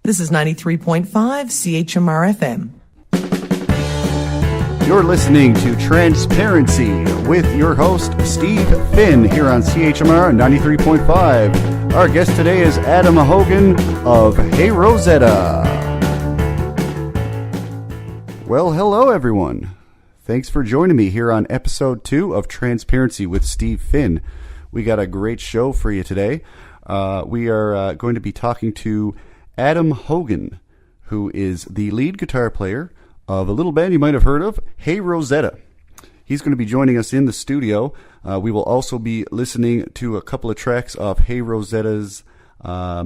This is 93.5 CHMR FM. You're listening to Transparency with your host, Steve Finn, here on CHMR 93.5. Our guest today is Adam Hogan of Hey Rosetta. Well, hello, everyone. Thanks for joining me here on episode 2 of Transparency with Steve Finn. We got a great show for you today. We are going to be talking to Adam Hogan, who is the lead guitar player of a little band you might have heard of, Hey Rosetta. He's going to be joining us in the studio. We will also be listening to a couple of tracks off Hey Rosetta's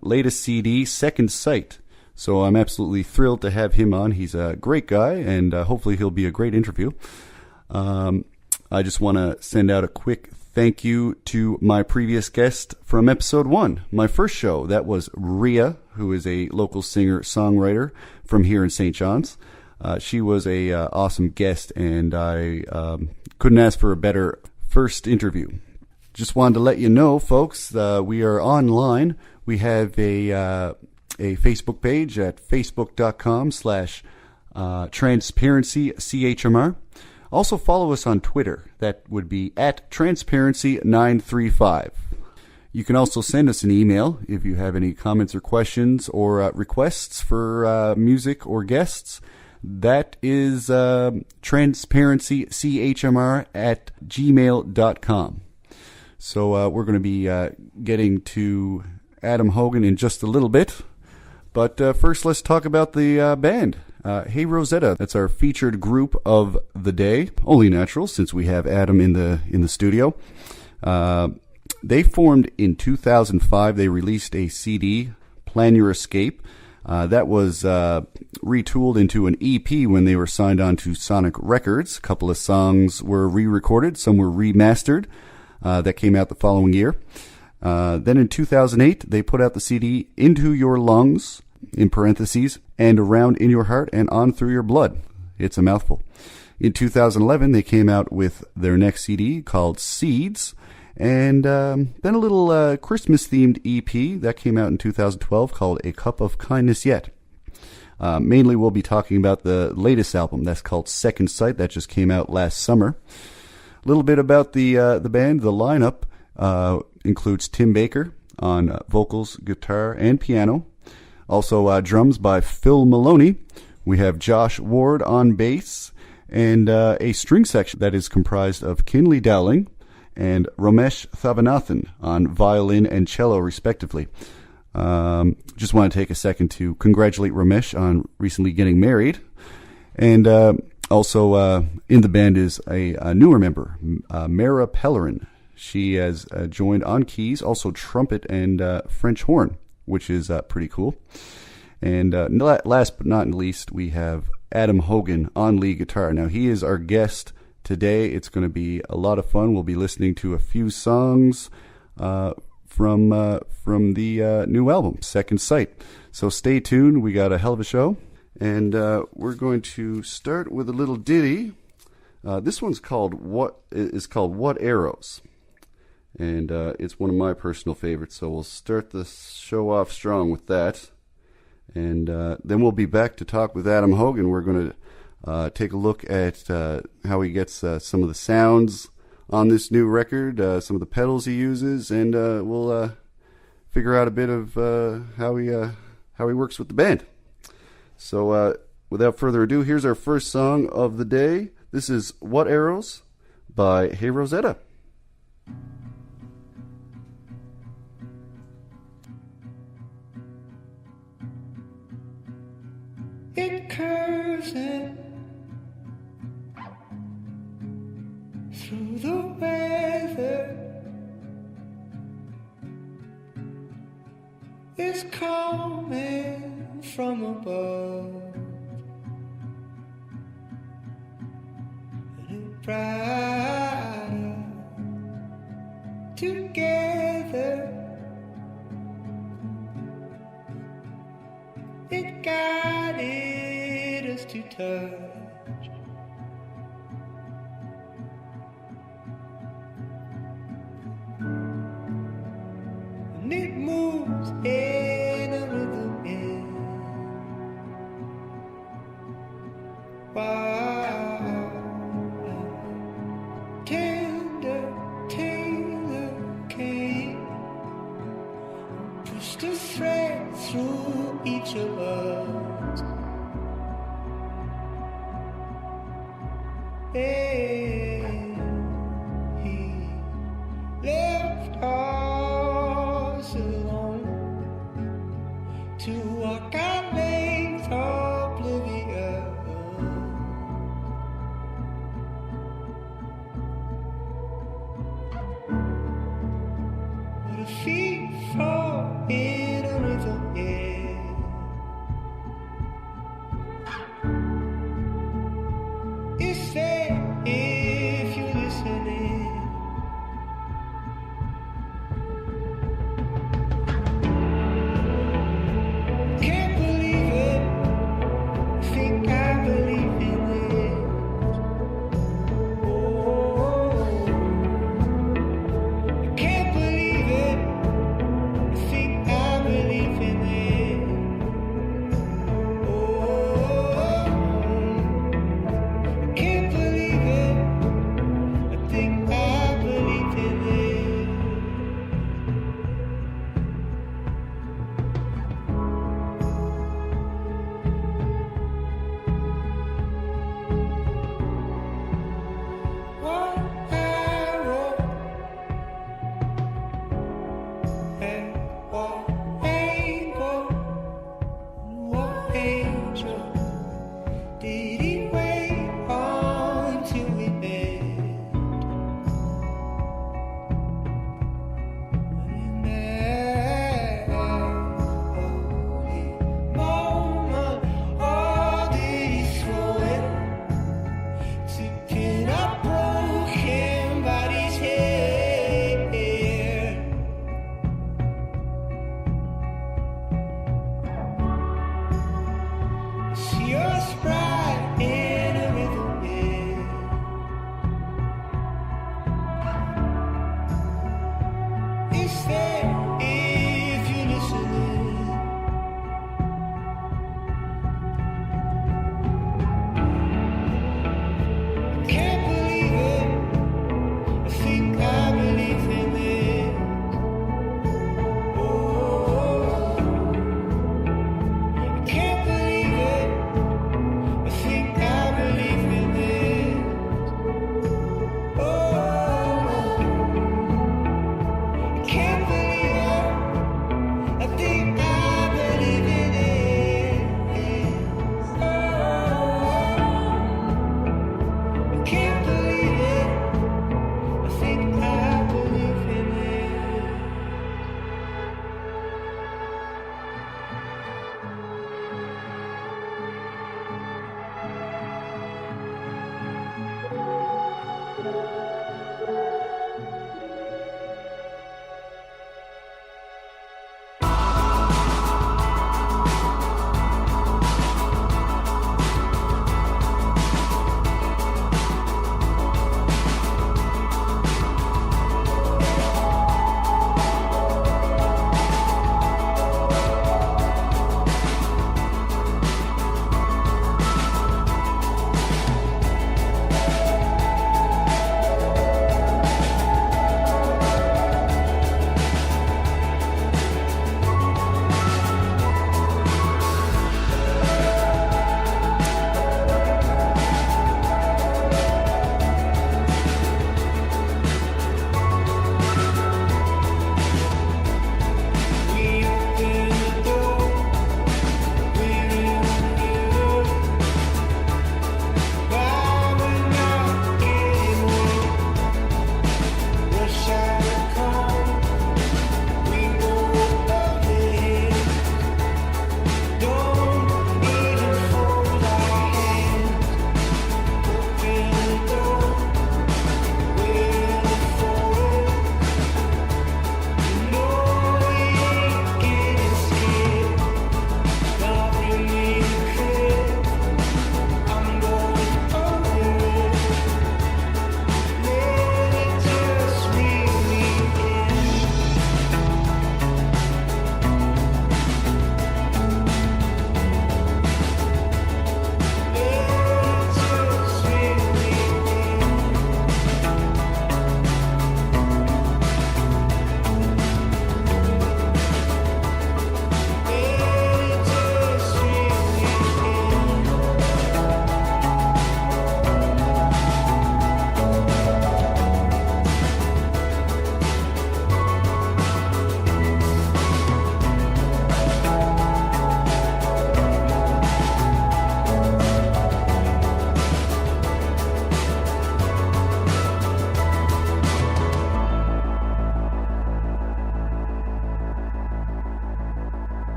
latest CD, Second Sight. So I'm absolutely thrilled to have him on. He's a great guy, and hopefully he'll be a great interview. I just want to send out a quick thank you to my previous guest from episode 1, my first show. That was Rhea, who is a local singer-songwriter from here in St. John's. She was a awesome guest, and I couldn't ask for a better first interview. Just wanted to let you know, folks, we are online. We have a Facebook page at facebook.com/transparencychmr. Also follow us on Twitter. That would be at transparency935. You can also send us an email if you have any comments or questions or requests for music or guests. That is transparencychmr@gmail.com. So we're going to be getting to Adam Hogan in just a little bit. But first, let's talk about the band. Hey Rosetta, that's our featured group of the day. Only natural, since we have Adam in the studio. They formed in 2005. They released a CD, Plan Your Escape. That was retooled into an EP when they were signed on to Sonic Records. A couple of songs were re-recorded, some were remastered. That came out the following year. Then in 2008, they put out the CD Into Your Lungs, in parentheses, and Around in Your Heart and On Through Your Blood. It's a mouthful. In 2011, they came out with their next CD called Seeds, and then a little Christmas-themed EP that came out in 2012 called A Cup of Kindness Yet. Mainly, we'll be talking about the latest album that's called Second Sight that just came out last summer. A little bit about the band. The lineup includes Tim Baker on vocals, guitar, and piano. Also drums by Phil Maloney. We have Josh Ward on bass, and a string section that is comprised of Kinley Dowling and Ramesh Thavanathan on violin and cello, respectively. Just want to take a second to congratulate Ramesh on recently getting married. And also in the band is a newer member, Mara Pellerin. She has joined on keys, also trumpet and French horn, which is pretty cool. And last but not least, we have Adam Hogan on lead guitar. Now, he is our guest today. It's going to be a lot of fun. We'll be listening to a few songs from the new album, Second Sight. So stay tuned. We got a hell of a show. And we're going to start with a little ditty. This one's called What Arrows? And it's one of my personal favorites, so we'll start the show off strong with that. And then we'll be back to talk with Adam Hogan. We're going to take a look at how he gets some of the sounds on this new record, some of the pedals he uses, and we'll figure out a bit of how he works with the band. So without further ado, here's our first song of the day. This is What Arrows by Hey Rosetta. It curves in through the weather. It's coming from above, and it brighter together. It guided us to touch, and it moves in a rhythm in Why tender Taylor came, pushed a thread through each of us. And he left us alone to walk our lanes oblivious. What a feet fall in a rhythm, yeah. It's there if you're listening. Can't believe it. I think I believe in it. Oh, I can't believe it. I think I believe in it. Oh, I can't believe it. I think I believe in it. One arrow and one angle, one angel. Did he wait until we met? In that holy moment, or did he throw it to pin up broken bodies here? See us right in a rhythm, yeah. It's there if you're listening. Can't believe it. I think I believe in it. Oh, I can't believe it. I think I believe in it. Oh, I can't believe it. I think I believe in it. Oh, I can't believe it. I think I believe in it.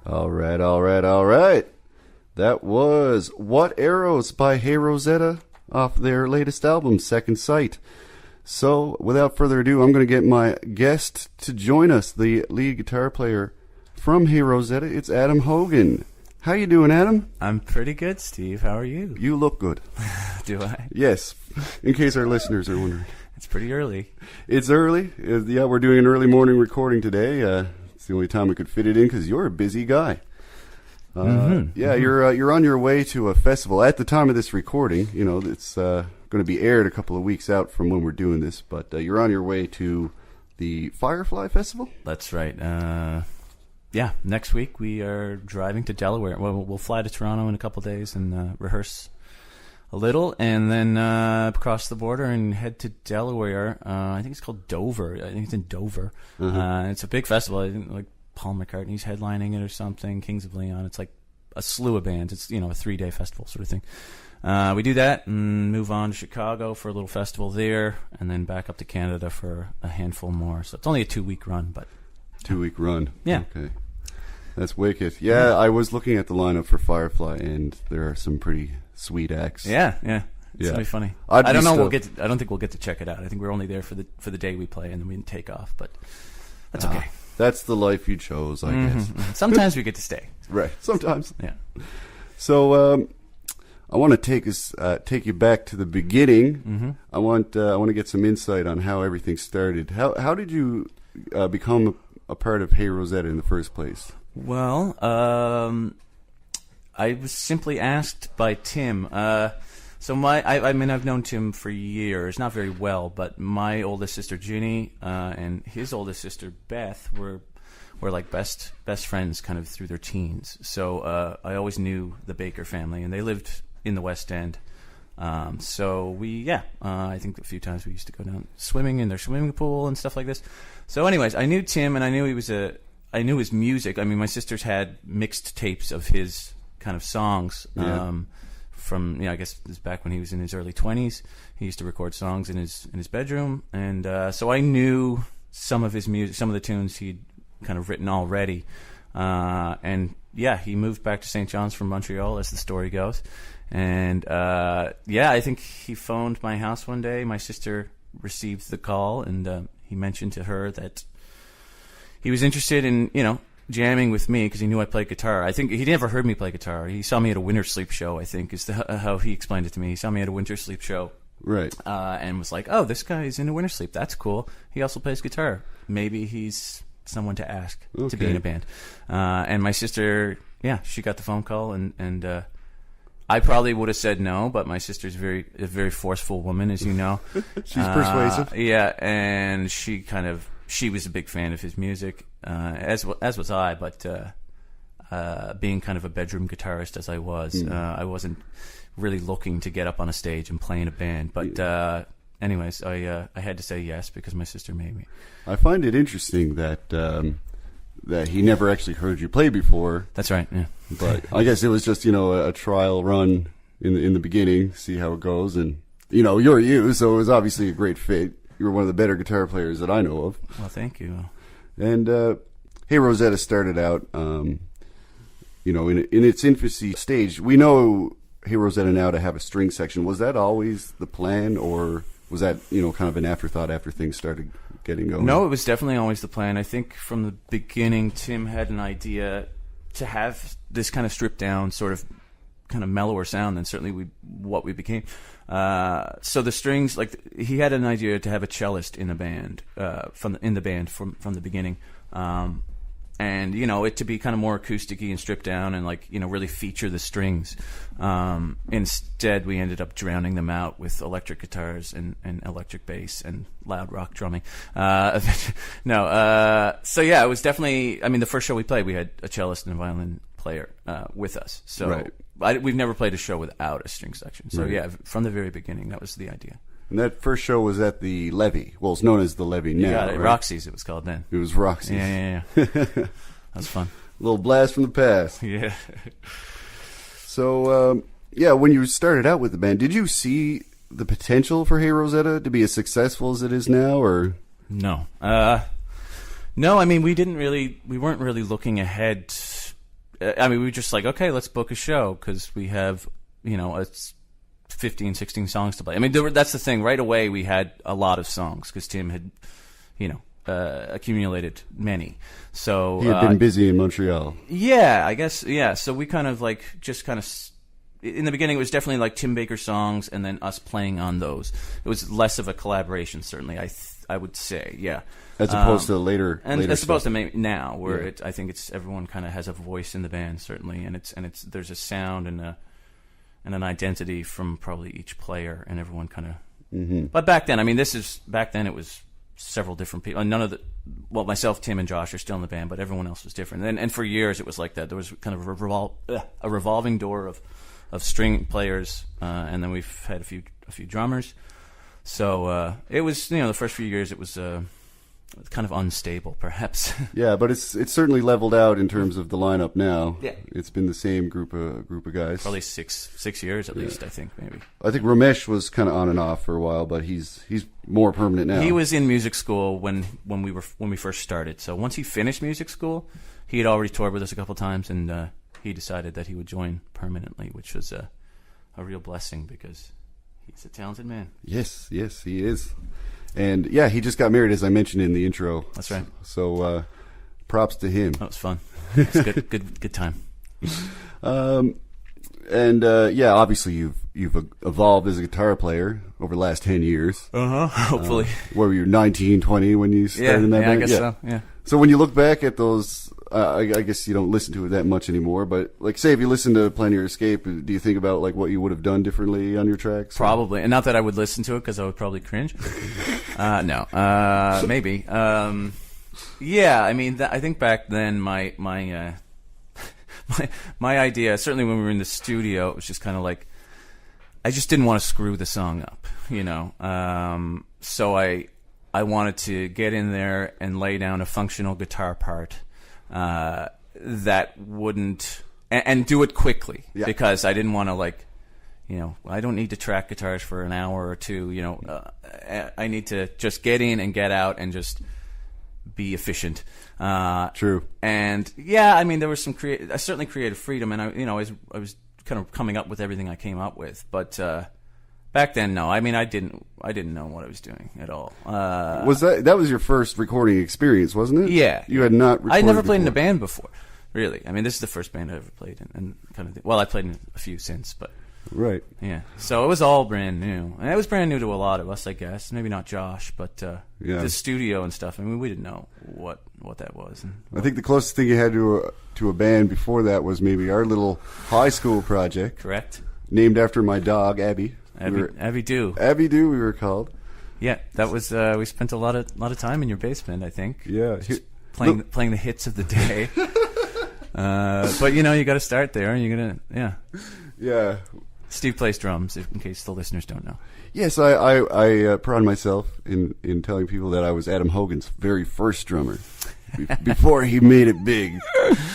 All right, all right, all right. That was What Arrows by Hey Rosetta off their latest album, Second Sight. So, without further ado, I'm going to get my guest to join us, the lead guitar player from Hey Rosetta. It's Adam Hogan. How you doing, Adam? I'm pretty good, Steve. How are you? You look good. Do I? Yes, in case our listeners are wondering. It's pretty early. It's early. Yeah, we're doing an early morning recording today. It's the only time we could fit it in because you're a busy guy. You're on your way to a festival at the time of this recording. You know, it's going to be aired a couple of weeks out from when we're doing this, but you're on your way to the Firefly Festival? That's right. Yeah, next week we are driving to Delaware. Well, we'll fly to Toronto in a couple of days and rehearse a little, and then cross the border and head to Delaware. I think it's called Dover. I think it's in Dover. It's a big festival. I think like Paul McCartney's headlining it or something. Kings of Leon. It's like a slew of bands. It's a 3-day festival sort of thing. We do that and move on to Chicago for a little festival there, and then back up to Canada for a handful more. So it's only a 2-week run, but 2-week run. Yeah. Okay. That's wicked. Yeah, I was looking at the lineup for Firefly, and there are some pretty sweet acts. Yeah. It's gonna be funny. I don't know. I don't think we'll get to check it out. I think we're only there for the day we play, and then we take off. But that's okay. That's the life you chose, I guess. Sometimes we get to stay. Right. Sometimes. Yeah. So I want to take you back to the beginning. I want to get some insight on how everything started. How did you become a part of Hey Rosetta in the first place? Well, I was simply asked by Tim. So I've known Tim for years, not very well, but my oldest sister Ginny and his oldest sister Beth were like best friends kind of through their teens. So I always knew the Baker family, and they lived in the West End. So I think a few times we used to go down swimming in their swimming pool and stuff like this. So anyways, I knew Tim, and I knew I knew his music. I mean, my sisters had mixed tapes of his kind of songs. From I guess this back when he was in his early 20s. He used to record songs in his bedroom, and so I knew some of his music, some of the tunes he'd kind of written already. And he moved back to St. John's from Montreal, as the story goes. And I think he phoned my house one day. My sister received the call, and he mentioned to her that he was interested in jamming with me because he knew I played guitar. I think he never heard me play guitar. He saw me at a Winter Sleep show, I think, is how he explained it to me. He saw me at a Winter Sleep show. Right. And was like, oh, this guy is into Winter Sleep. That's cool. He also plays guitar. Maybe he's someone to ask to be in a band. And my sister, she got the phone call, and I probably would have said no, but my sister's a very forceful woman, as you know. She's persuasive. Yeah, and she was a big fan of his music, as was I. But being kind of a bedroom guitarist as I was, I wasn't really looking to get up on a stage and play in a band. But anyways, I had to say yes because my sister made me. I find it interesting that that he never actually heard you play before. That's right. Yeah. But I guess it was just a trial run in the beginning, see how it goes, and you're you, so it was obviously a great fit. You were one of the better guitar players that I know of. Well, thank you. And Hey Rosetta started out, in its infancy stage. We know Hey Rosetta now to have a string section. Was that always the plan, or was that kind of an afterthought after things started getting going? No, it was definitely always the plan. I think from the beginning, Tim had an idea to have this kind of stripped down, sort of kind of mellower sound than certainly what we became. So the strings, like he had an idea to have a cellist in the band, from the beginning, and it to be kind of more acousticy and stripped down and really feature the strings. Instead, we ended up drowning them out with electric guitars and electric bass and loud rock drumming. It was definitely. I mean, the first show we played, we had a cellist and a violin player with us. So. Right. We've never played a show without a string section. So, from the very beginning, that was the idea. And that first show was at the Levy. Well, it's known as the Levy now. Yeah, right? Roxy's it was called then. It was Roxy's. Yeah. That was fun. A little blast from the past. Yeah. So, when you started out with the band, did you see the potential for Hey Rosetta to be as successful as it is now, or? No. No, I mean, we weren't really looking ahead I mean, we were just like, okay, let's book a show because we have, it's 15, 16 songs to play. I mean, that's the thing. Right away, we had a lot of songs because Tim had, accumulated many. So He had been busy in Montreal. Yeah, I guess. Yeah. So we kind of in the beginning, it was definitely like Tim Baker songs and then us playing on those. It was less of a collaboration, certainly. I would say, yeah. As opposed to later as opposed stuff. to now, where I think it's everyone kind of has a voice in the band, certainly, and it's there's a sound and an identity from probably each player, and everyone kind of. Mm-hmm. But back then, I mean, back then it was several different people. None of myself, Tim, and Josh are still in the band, but everyone else was different. And for years, it was like that. There was kind of a revolving door of string players, and then we've had a few drummers. So it was, the first few years it was kind of unstable, perhaps. Yeah, but it's certainly leveled out in terms of the lineup now. Yeah, it's been the same group of guys. Probably six years at least. I think maybe. I think Ramesh was kind of on and off for a while, but he's more permanent now. He was in music school when we first started. So once he finished music school, he had already toured with us a couple times, and he decided that he would join permanently, which was a real blessing because he's a talented man. Yes, he is. And yeah, he just got married, as I mentioned in the intro. That's right. So props to him. That was fun. It was good time. Yeah, obviously you've evolved as a guitar player over the last 10 years. Hopefully. What were you, 19, 20 when you started in that band? I guess so. Yeah. So when you look back at those, I guess you don't listen to it that much anymore. But like, say if you listen to Plenty or Escape, do you think about like what you would have done differently on your tracks? Probably, and not that I would listen to it because I would probably cringe. No, maybe. Yeah, I mean, I think back then my idea, certainly when we were in the studio, it was just kind of like I just didn't want to screw the song up, So I wanted to get in there and lay down a functional guitar part that wouldn't and do it quickly because I didn't want to I don't need to track guitars for an hour or two. I need to just get in and get out and just be efficient. True. And yeah, I mean, there was some certainly creative freedom, and I was kind of coming up with everything I came up with, but. Back then, no. I mean, I didn't know what I was doing at all. Was that was your first recording experience, wasn't it? Yeah. You had not recorded I'd never played in before. a band before, really. I mean, this is the first band I ever played in, and kind of. Well, I played in a few since, but right. Yeah. So it was all brand new, and it was brand new to a lot of us, I guess. Maybe not Josh, but the studio and stuff. I mean, we didn't know what that was. I think the closest thing you had to a band before that was maybe our little high school project. Correct. Named after my dog, Abby. Abby Doo. Abby Doo, we were called. Yeah, that was. We spent a lot of time in your basement, I think. Yeah, playing the hits of the day. But you got to start there, and you're gonna yeah. Steve plays drums, in case the listeners don't know. Yes, I pride myself in telling people that I was Adam Hogan's very first drummer before he made it big.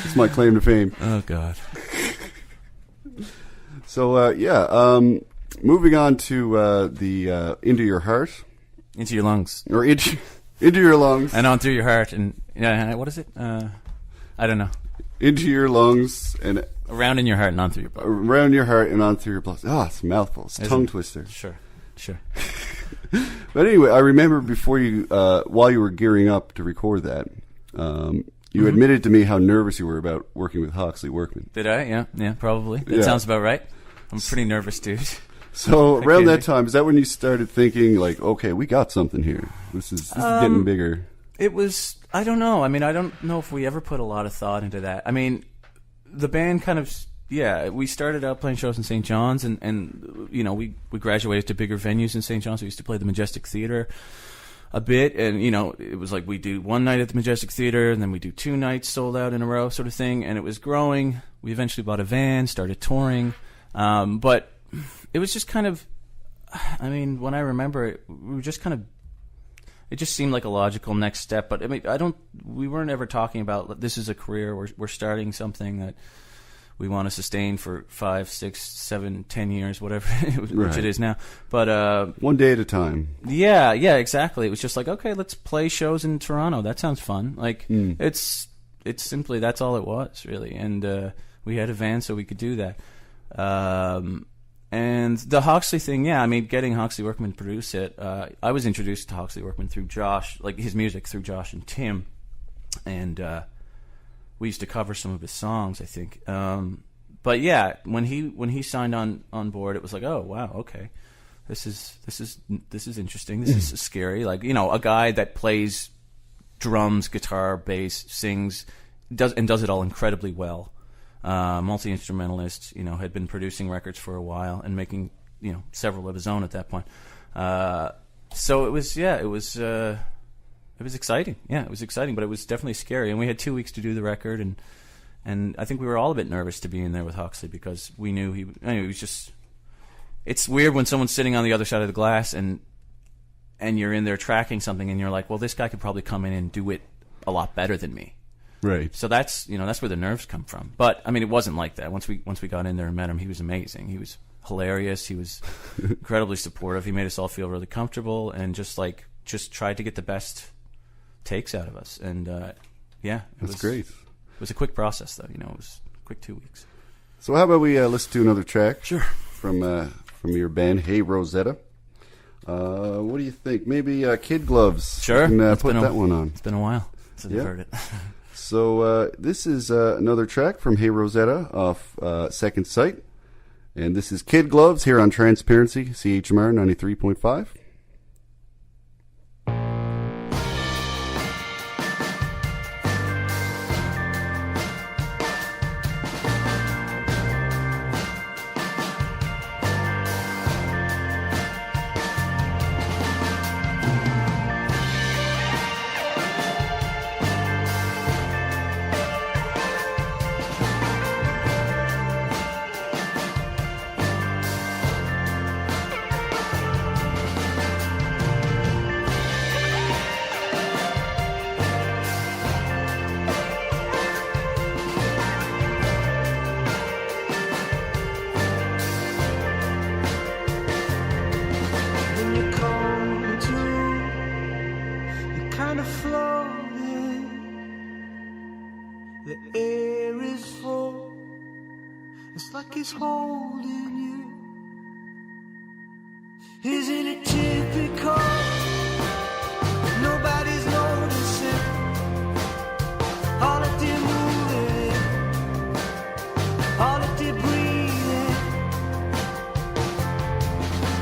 It's my claim to fame. Oh God. So moving on to the Into Your Heart. Into your lungs. Or into your lungs. And on through your heart. And what is it? I don't know. Into your lungs and around in your heart and on through your blood. Around your heart and on through your blood. Oh, it's a mouthful. It's a tongue twister. Sure. But anyway, I remember before you, while you were gearing up to record that, you admitted to me how nervous you were about working with Hawksley Workman. Did I? Yeah, probably. That sounds about right. I'm a pretty nervous dude. So around that time, is that when you started thinking, like, okay, we got something here? This is getting bigger. It was, I don't know. I mean, I don't know if we ever put a lot of thought into that. I mean, the band kind of, we started out playing shows in St. John's, and we graduated to bigger venues in St. John's. We used to play the Majestic Theater a bit, and it was like we do one night at the Majestic Theater, and then we do 2 nights sold out in a row, sort of thing. And it was growing. We eventually bought a van, started touring, but it was just kind of, I mean, when I remember it, we were just kind of, it just seemed like a logical next step. But I mean, we weren't ever talking about this is a career. We're starting something that we want to sustain for 5, 6, 7, 10 years, whatever, which it is now. But one day at a time. Yeah, exactly. It was just like, okay, let's play shows in Toronto. That sounds fun. Like it's it's simply that's all it was really, and we had a van so we could do that. And the Hawksley thing, yeah, I mean, getting Hawksley Workman to produce it, I was introduced to Hawksley Workman through Josh, like his music through Josh and Tim, and we used to cover some of his songs, I think. But yeah, when he signed on board, it was like, oh wow, okay, this is interesting. This is scary. Like, you know, a guy that plays drums, guitar, bass, sings, does it all incredibly well. Multi-instrumentalist, you know, had been producing records for a while and making, you know, several of his own at that point. So it was exciting. Yeah, it was exciting, but it was definitely scary. And we had 2 weeks to do the record, and I think we were all a bit nervous to be in there with Hawksley because we knew he was just. It's weird when someone's sitting on the other side of the glass and you're in there tracking something and you're like, well, this guy could probably come in and do it a lot better than me. Right. So that's where the nerves come from. But I mean, it wasn't like that. Once we got in there and met him, he was amazing. He was hilarious. He was incredibly supportive. He made us all feel really comfortable and just tried to get the best takes out of us. And yeah, That's great. It was a quick process, though. You know, it was a quick 2 weeks. So how about we listen to another track? Sure. From your band, Hey Rosetta. What do you think? Maybe Kid Gloves. Sure. Put that one on. It's been a while since I've heard it. So this is another track from Hey Rosetta off Second Sight. And this is Kid Gloves here on Transparency, CHMR 93.5. When you come to, you're kind of floating. The air is full. It's like it's holding you. Isn't it typical? Nobody's noticing. All that they're moving, all that they're breathing.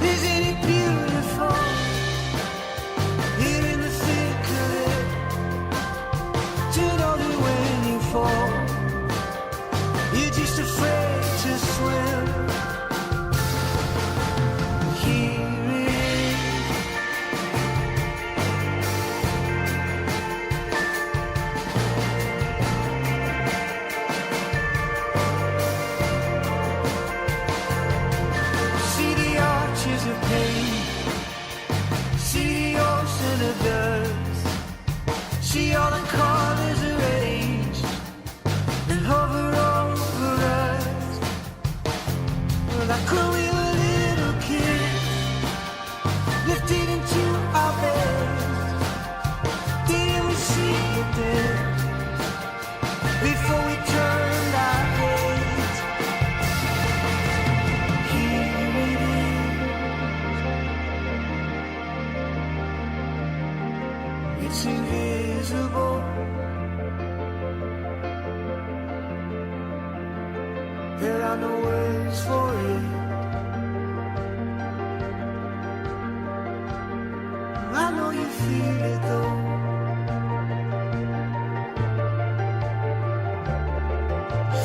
Isn't it beautiful? Here in the thick of it, to know that when you fall, you're just afraid to swim. Here it is. See the arches of pain, see the ocean of dust, see all the colors arranged and hover over us. Like when we were little kids, lifted into our beds. Didn't we see it then, before we turned our heads? Here it is. It's invisible. There are no words for it. I know you feel it though.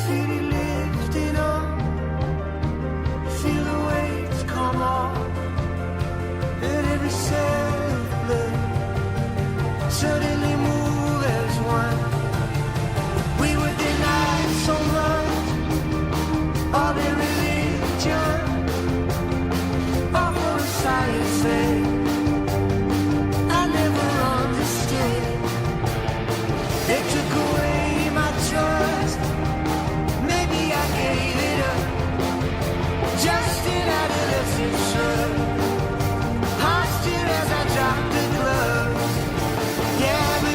Feel it lifting up. Feel the weights come off. And every cell of blood suddenly move as one. We were denied so much. All their religion, all for the science thing. I never understood. They took away my trust. Maybe I gave it up. Just an adolescent shrug. Hostage as I dropped the gloves. Yeah, but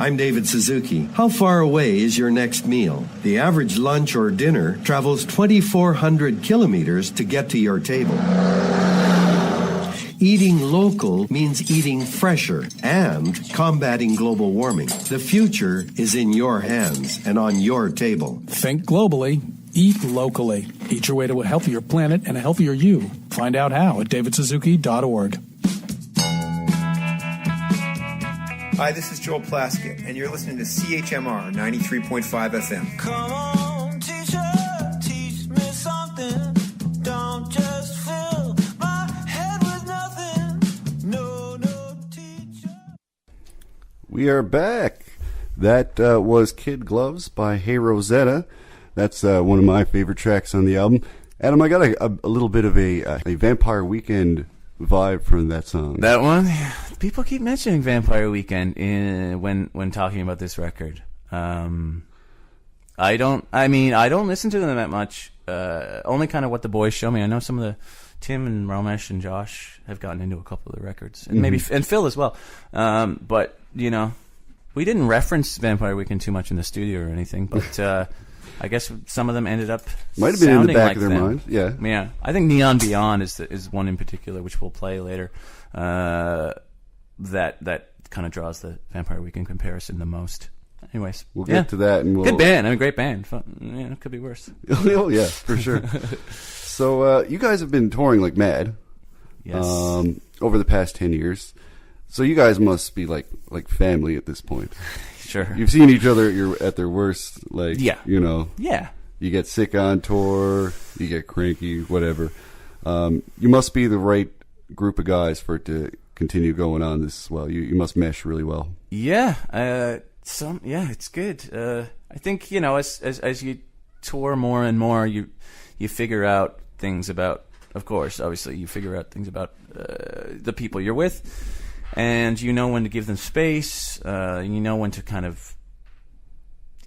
I'm David Suzuki. How far away is your next meal? The average lunch or dinner travels 2,400 kilometers to get to your table. Eating local means eating fresher and combating global warming. The future is in your hands and on your table. Think globally, eat locally. Eat your way to a healthier planet and a healthier you. Find out how at davidsuzuki.org. Hi, this is Joel Plaskett, and you're listening to CHMR 93.5 FM. Come on, teacher, teach me something. Don't just fill my head with nothing. No, teacher. We are back. That was Kid Gloves by Hey Rosetta. That's one of my favorite tracks on the album. Adam, I got a little bit of a Vampire Weekend vibe from that song. That one? People keep mentioning Vampire Weekend when talking about this record. I don't listen to them that much. Only kind of what the boys show me. I know some of the Tim and Ramesh and Josh have gotten into a couple of the records, and maybe and Phil as well. But you know, we didn't reference Vampire Weekend too much in the studio or anything. But I guess some of them ended up might have been in the back like of their them. mind. Yeah, yeah. I think Neon Beyond is one in particular, which we'll play later. That kind of draws the Vampire Weekend comparison the most. Anyways, we'll get to that. And good band. I mean, great band. Fun. Yeah, it could be worse. Oh yeah, for sure. So you guys have been touring like mad. Yes. Over the past 10 years. So you guys must be like family at this point. Sure. You've seen each other at their worst. Like, yeah. You know. Yeah. You get sick on tour. You get cranky. Whatever. You must be the right group of guys for it to continue going on this well. You must mesh really well. Yeah. It's good. I think, you know, as you tour more and more, you figure out things about, of course, obviously you figure out things about the people you're with, and you know when to give them space, you know when to kind of,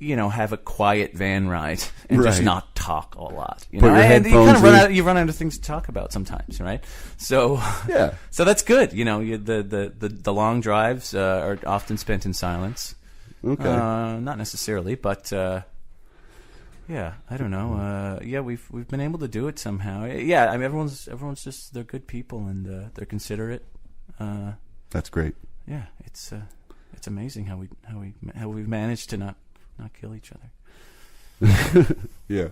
you know, have a quiet van ride and just not talk a lot. You know, and you kind of run out of things to talk about sometimes, right? So yeah, so that's good. You know, the long drives are often spent in silence. Okay, not necessarily, but yeah, I don't know. Yeah, we've been able to do it somehow. Yeah, I mean everyone's just they're good people and they're considerate. That's great. Yeah, it's amazing how we've managed to not kill each other. Yeah.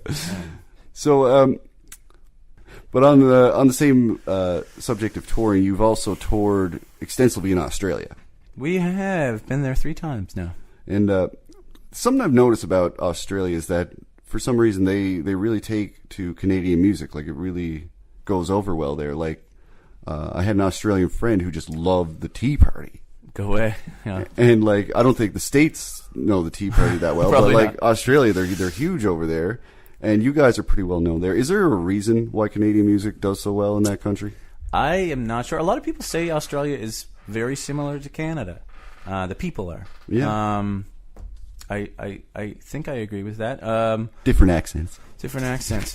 So, but on the same subject of touring, you've also toured extensively in Australia. We have been there 3 times now. And something I've noticed about Australia is that for some reason they really take to Canadian music. Like, it really goes over well there. Like, I had an Australian friend who just loved the Tea Party. Go away. Yeah. And like, I don't think the States know the Tea Party that well, but like not. Australia, they're huge over there, and you guys are pretty well known there. Is there a reason why Canadian music does so well in that country? I am not sure. A lot of people say Australia is very similar to Canada. The people are. Yeah. I think I agree with that. Different accents.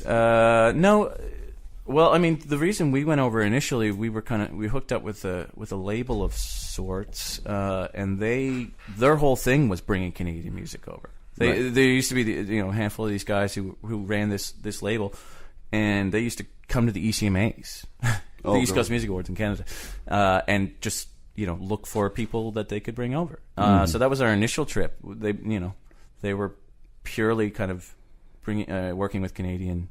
No. Well, I mean, the reason we went over initially, we hooked up with a label of sorts, and their whole thing was bringing Canadian music over. There used to be a handful of these guys who ran this label, and they used to come to the ECMAs, the East Coast Music Awards in Canada, and just look for people that they could bring over. So that was our initial trip. They were purely kind of working with Canadian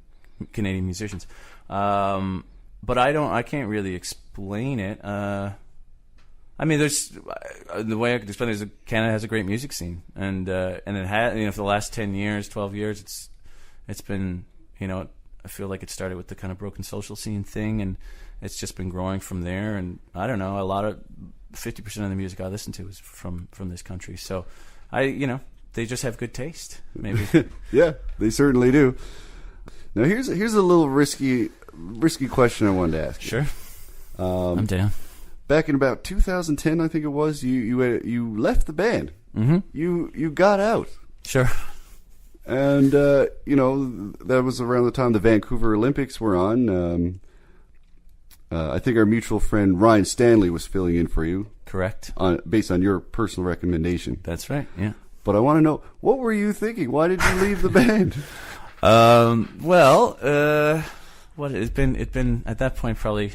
musicians. But I can't really explain it. I mean, there's the way I could explain it is that Canada has a great music scene, and it had, for the last 10 years, 12 years, it's been, I feel like it started with the kind of broken social scene thing, and it's just been growing from there. And I don't know, 50% of the music I listen to is from this country. So they just have good taste, maybe. Yeah, they certainly do. Now here's a little risky question I wanted to ask you. Sure. I'm down. Back in about 2010, I think it was, you left the band. Mm-hmm. You got out. Sure. And that was around the time the Vancouver Olympics were on. I think our mutual friend Ryan Stanley was filling in for you, Correct. based on your personal recommendation. That's right. Yeah. But I want to know, what were you thinking? Why did you leave the band? Well, what it's been at that point probably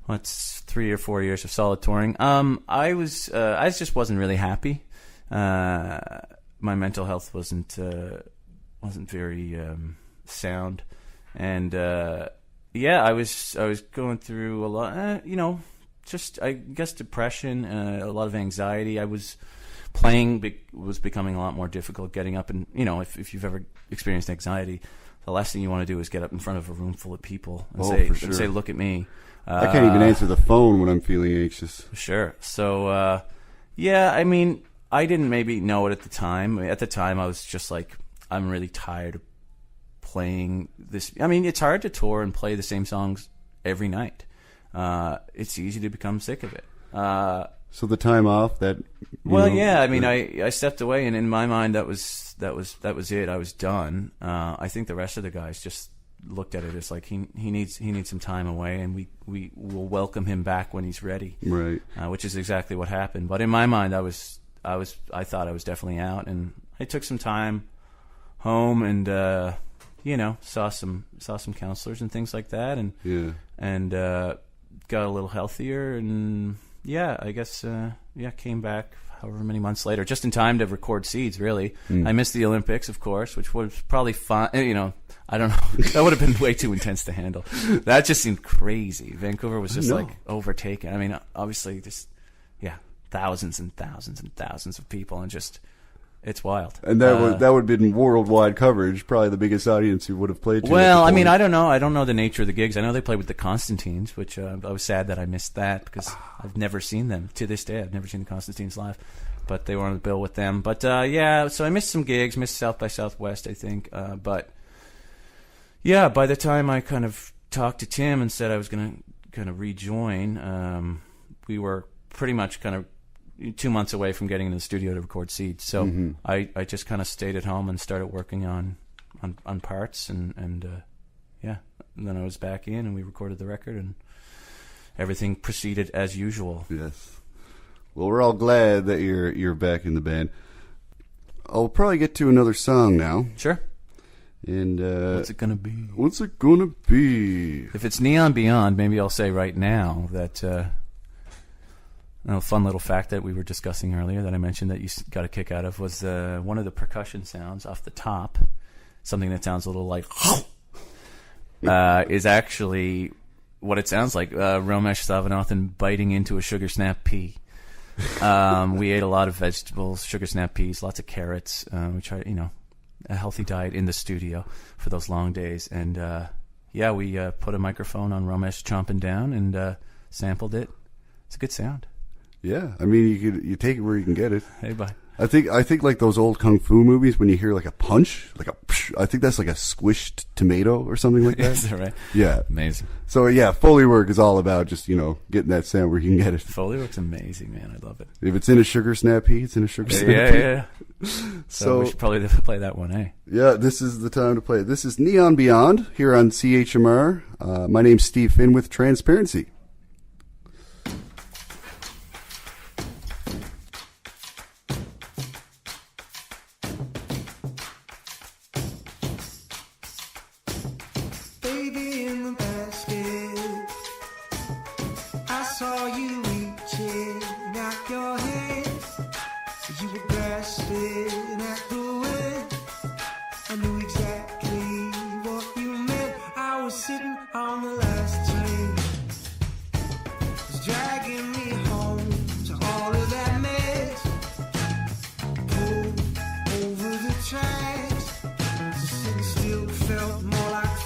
what's 3 or 4 years of solid touring. I just wasn't really happy. My mental health wasn't very sound, and I was going through a lot. Just I guess depression, a lot of anxiety. I was playing was becoming a lot more difficult. Getting up and if you've ever experienced anxiety, the last thing you want to do is get up in front of a room full of people and say, "Look at me." I can't even answer the phone when I'm feeling anxious. Sure. So, I mean, I didn't maybe know it at the time. At the time, I was just like, I'm really tired of playing this. I mean, it's hard to tour and play the same songs every night. It's easy to become sick of it. So the time off that. I mean, I stepped away, and in my mind, that was it. I was done. I think the rest of the guys just looked at it as like he needs some time away, and we will welcome him back when he's ready. Right. Which is exactly what happened. But in my mind, I thought I was definitely out, and I took some time home and saw some counselors and things like that, and got a little healthier, and I guess came back however many months later, just in time to record Seeds. Really, I missed the Olympics, of course, which was probably fun. I don't know. That would have been way too intense to handle. That just seemed crazy. Vancouver was just like overtaken. I mean, obviously, just thousands and thousands and thousands of people, and just it's wild. And that would have been worldwide coverage. Probably the biggest audience you would have played to. Well, I mean, I don't know. I don't know the nature of the gigs. I know they played with the Constantines, which I was sad that I missed that because I've never seen them to this day. I've never seen the Constantines live, but they were on the bill with them. But so I missed some gigs. Missed South by Southwest, I think. But by the time I kind of talked to Tim and said I was going to kind of rejoin, we were pretty much kind of 2 months away from getting in the studio to record Seeds. So I just kind of stayed at home and started working on parts, and then I was back in and we recorded the record, and everything proceeded as usual. Yes. Well, we're all glad that you're back in the band. I'll probably get to another song now. Sure. And what's it gonna be? What's it gonna be? If it's Neon Beyond, maybe I'll say right now that a fun little fact that we were discussing earlier that I mentioned that you got a kick out of was one of the percussion sounds off the top, something that sounds a little like is actually what it sounds like. Romesh Savanathan biting into a sugar snap pea. We ate a lot of vegetables, sugar snap peas, lots of carrots. We tried, a healthy diet in the studio for those long days. And we put a microphone on Romesh chomping down and sampled it. It's a good sound. Yeah, I mean, you take it where you can get it. Hey, bye. I think like those old kung fu movies when you hear like a punch, like a psh, I think that's like a squished tomato or something like that. Is that right? Yeah. Amazing. So Foley work is all about just, getting that sound where you can get it. Foley work's amazing, man. I love it. If it's in a sugar snap pea, it's in a sugar snap pea. Yeah. So we should probably play that one, eh? Yeah, this is the time to play it. This is Neon Beyond here on CHMR. My name's Steve Finn with Transparency.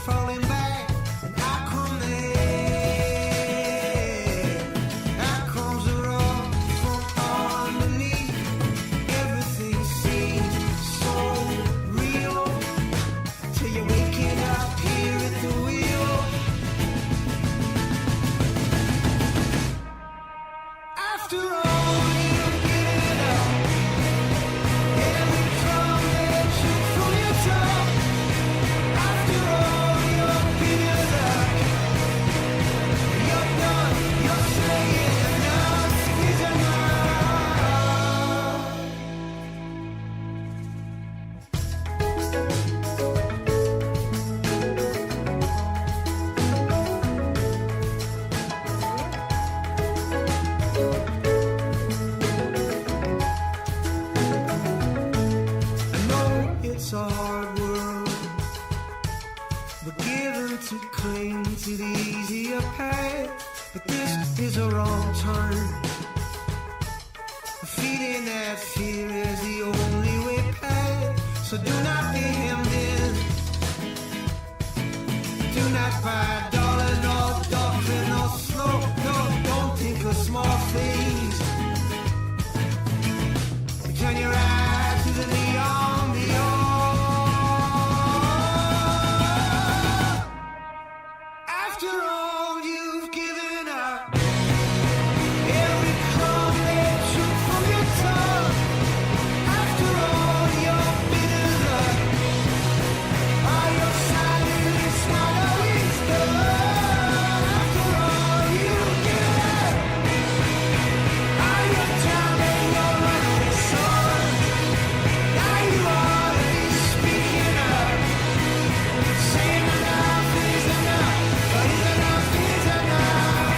Falling back, and I come there. is a wrong turn. Feeding that fear is the only way back. So do not be hemmed in. Do not buy dollars, no doctrine, no slow. No, don't think of small things. Turn your eyes to the neon beyond. After all you've given up, every crumb they took from your tongue. After all your bitter luck, all your silence not always done. After all you've given up, all your time and your running son. Now you ought to be speaking up, saying enough is enough, but enough is enough,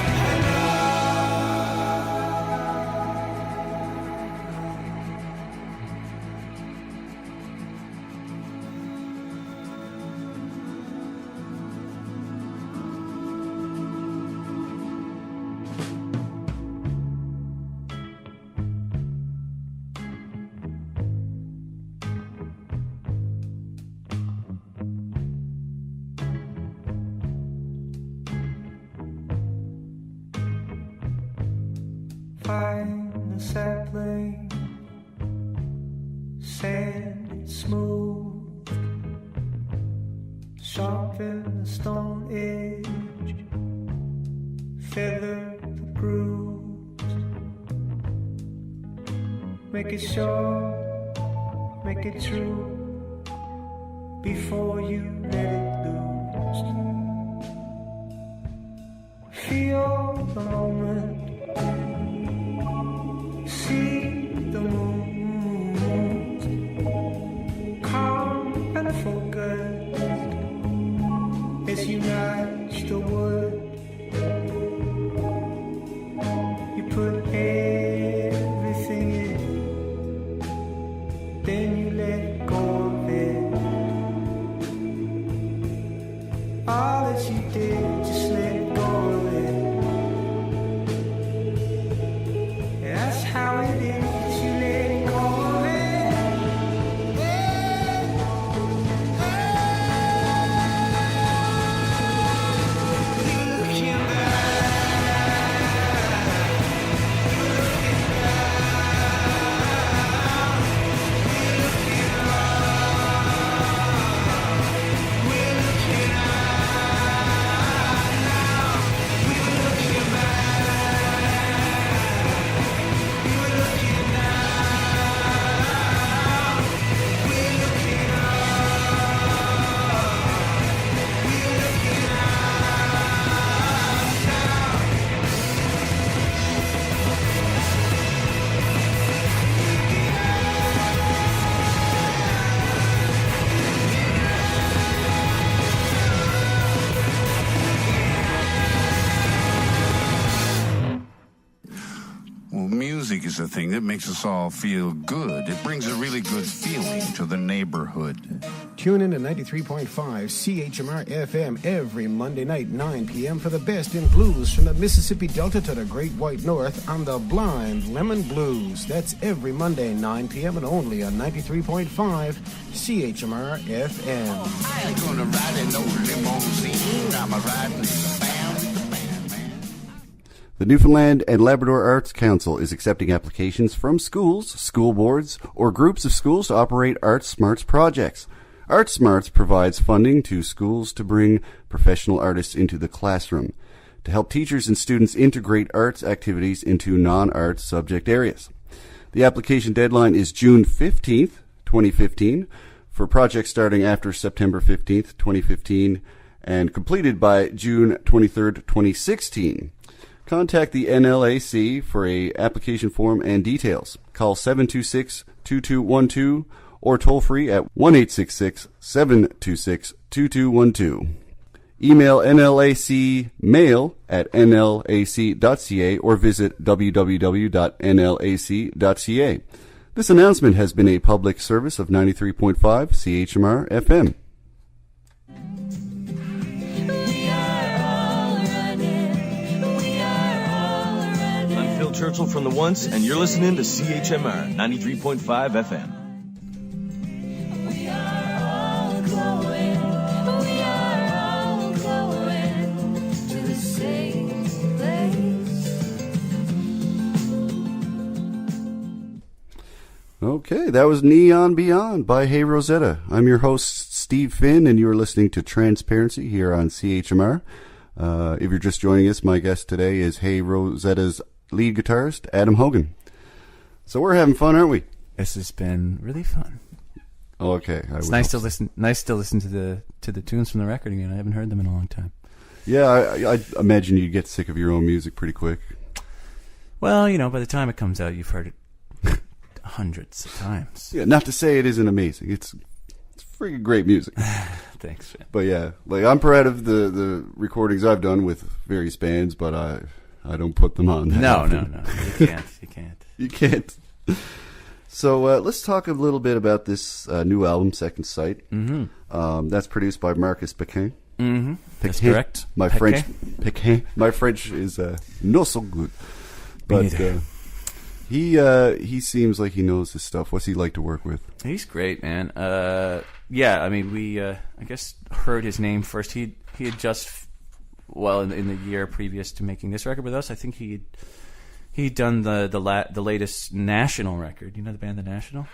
find the sapling, sand and smooth, sharpen the stone edge, feather the bruise, make it sure, make it true, before you let it loose. Feel the moment, see the moon, calm and focused as you nudge the wood. You put everything in, then you let go of it. All that you did, just let go of it. That's how it is, you let go of it. You're looking Well, music is a thing that makes us all feel good. It brings a really good feeling to the neighborhood. Tune in to 93.5 CHMR FM every Monday night, 9 p.m. for the best in blues from the Mississippi Delta to the Great White North on the Blind Lemon Blues. That's every Monday, 9 p.m. and only on 93.5 CHMR FM. I ain't gonna ride in no limousine. I'm a riding the band. The Newfoundland and Labrador Arts Council is accepting applications from schools, school boards, or groups of schools to operate Arts Smarts projects. Arts Smarts provides funding to schools to bring professional artists into the classroom, to help teachers and students integrate arts activities into non-arts subject areas. The application deadline is June 15th, 2015, for projects starting after September 15th, 2015, and completed by June 23rd, 2016. Contact the NLAC for a application form and details. Call 726-2212 or toll free at 1-866-726-2212. Email nlacmail@nlac.ca or visit www.nlac.ca. This announcement has been a public service of 93.5 CHMR FM. We are all running. We are all Churchill from the Once, and you're listening to CHMR 93.5 FM. We are all going to the same place. Okay, that was Neon Beyond by Hey Rosetta. I'm your host, Steve Finn, and you are listening to Transparency here on CHMR. If you're just joining us, my guest today is Hey Rosetta's lead guitarist, Adam Hogan. So we're having fun, aren't we? This has been really fun. Okay, It's nice to listen. Nice to listen to the tunes from the record again. I haven't heard them in a long time. Yeah, I imagine you get sick of your own music pretty quick. Well, you know, by the time it comes out, you've heard it hundreds of times. Yeah, not to say it isn't amazing. It's freaking great music. Thanks, man. But yeah, like I'm proud of the recordings I've done with various bands, but I don't put them on. No. You can't. You can't. So let's talk a little bit about this new album, Second Sight. Mm-hmm. That's produced by Marcus Pequin. Mm-hmm. That's correct. My French is not so good. But he seems like he knows his stuff. What's he like to work with? He's great, man. Yeah, I mean, we I guess heard his name first. He had just in the year previous to making this record with us, I think he'd done the latest National record. You know the band The National?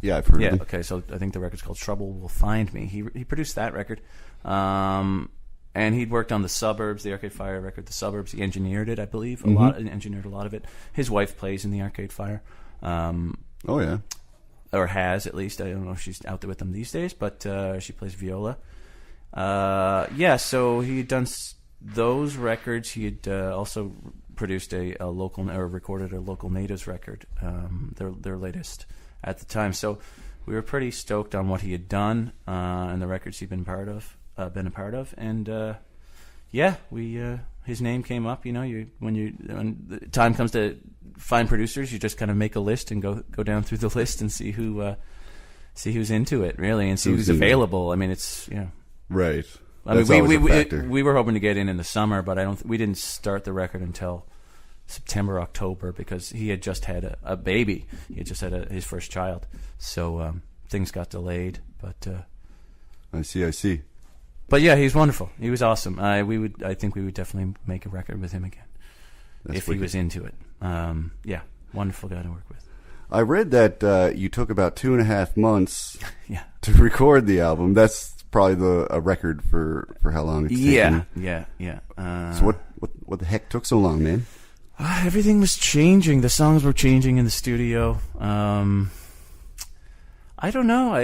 Yeah, I've heard of them. Okay, so I think the record's called Trouble Will Find Me. He produced that record. And he'd worked on The Suburbs, the Arcade Fire record, The Suburbs. He engineered it, I believe, engineered a lot of it. His wife plays in the Arcade Fire. Oh, yeah. Or has, at least. I don't know if she's out there with them these days, but she plays viola. Yeah, so he had done those records. He had also produced a local, or recorded a Local Natives record, their latest at the time. So we were pretty stoked on what he had done and the records he'd been a part of. And yeah, his name came up. You know, when the time comes to find producers, you just kind of make a list and go down through the list and see who's into it, really, and see who's available. I mean, it's right. I mean, we were hoping to get in the summer, but we didn't start the record until September, October, because he had just had a baby. He had just had his first child, so things got delayed. But I see. But yeah, he's wonderful. He was awesome. I think we would definitely make a record with him again if he was into it. Yeah, wonderful guy to work with. I read that you took about 2.5 months to record the album. That's probably a record for how long it's taken. Yeah. So what the heck took so long, man? Everything was changing. The songs were changing in the studio. I don't know.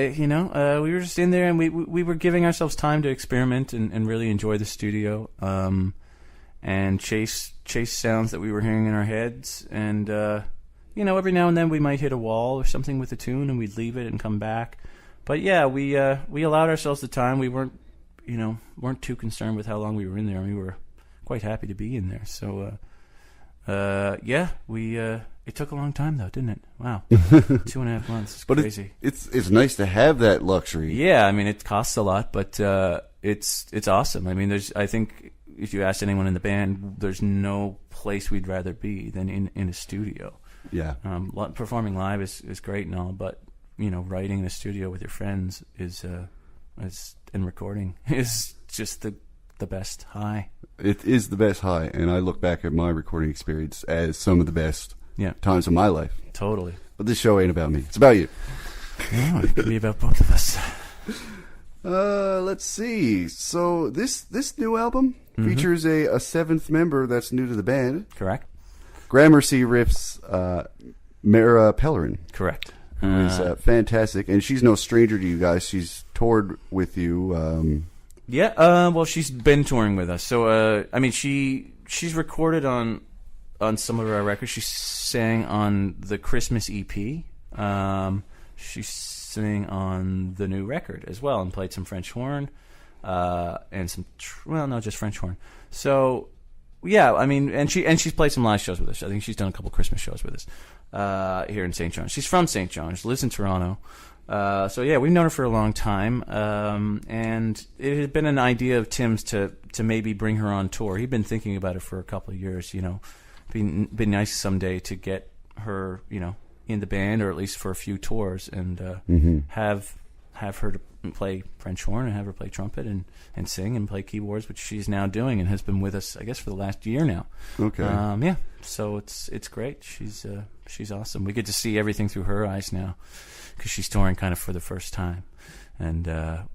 We were just in there, and we were giving ourselves time to experiment and really enjoy the studio, and chase sounds that we were hearing in our heads. And every now and then we might hit a wall or something with a tune, and we'd leave it and come back. But yeah, we allowed ourselves the time. We weren't too concerned with how long we were in there. We were quite happy to be in there. So it took a long time though, didn't it? Wow, 2.5 months. It's crazy. It's nice to have that luxury. Yeah, I mean it costs a lot, but it's awesome. I mean, I think if you ask anyone in the band, there's no place we'd rather be than in a studio. Yeah. Performing live is great and all, but writing in a studio with your friends and recording is just the best high. It is the best high, and I look back at my recording experience as some of the best times of my life. Totally. But this show ain't about me. It's about you. No, it can be about both of us. Let's see. So this new album features a seventh member that's new to the band. Correct. Gramercy riffs Mara Pellerin. Correct. Who's fantastic, and she's no stranger to you guys. She's toured with you. Well, she's been touring with us. So, I mean, she's recorded on some of our records. She sang on the Christmas EP. She sang on the new record as well, and played some French horn, and some just French horn. So, yeah, I mean, and she's played some live shows with us. I think she's done a couple Christmas shows with us here in St. John. She's from St. John. She lives in Toronto. So yeah, we've known her for a long time, and it had been an idea of Tim's to maybe bring her on tour. He'd been thinking about it for a couple of years, be nice someday to get her, in the band, or at least for a few tours, and have her to play French horn and have her play trumpet and sing and play keyboards, which she's now doing and has been with us, I guess, for the last year now. Okay. Yeah. So it's great. She's awesome. We get to see everything through her eyes now, because she's touring kind of for the first time, and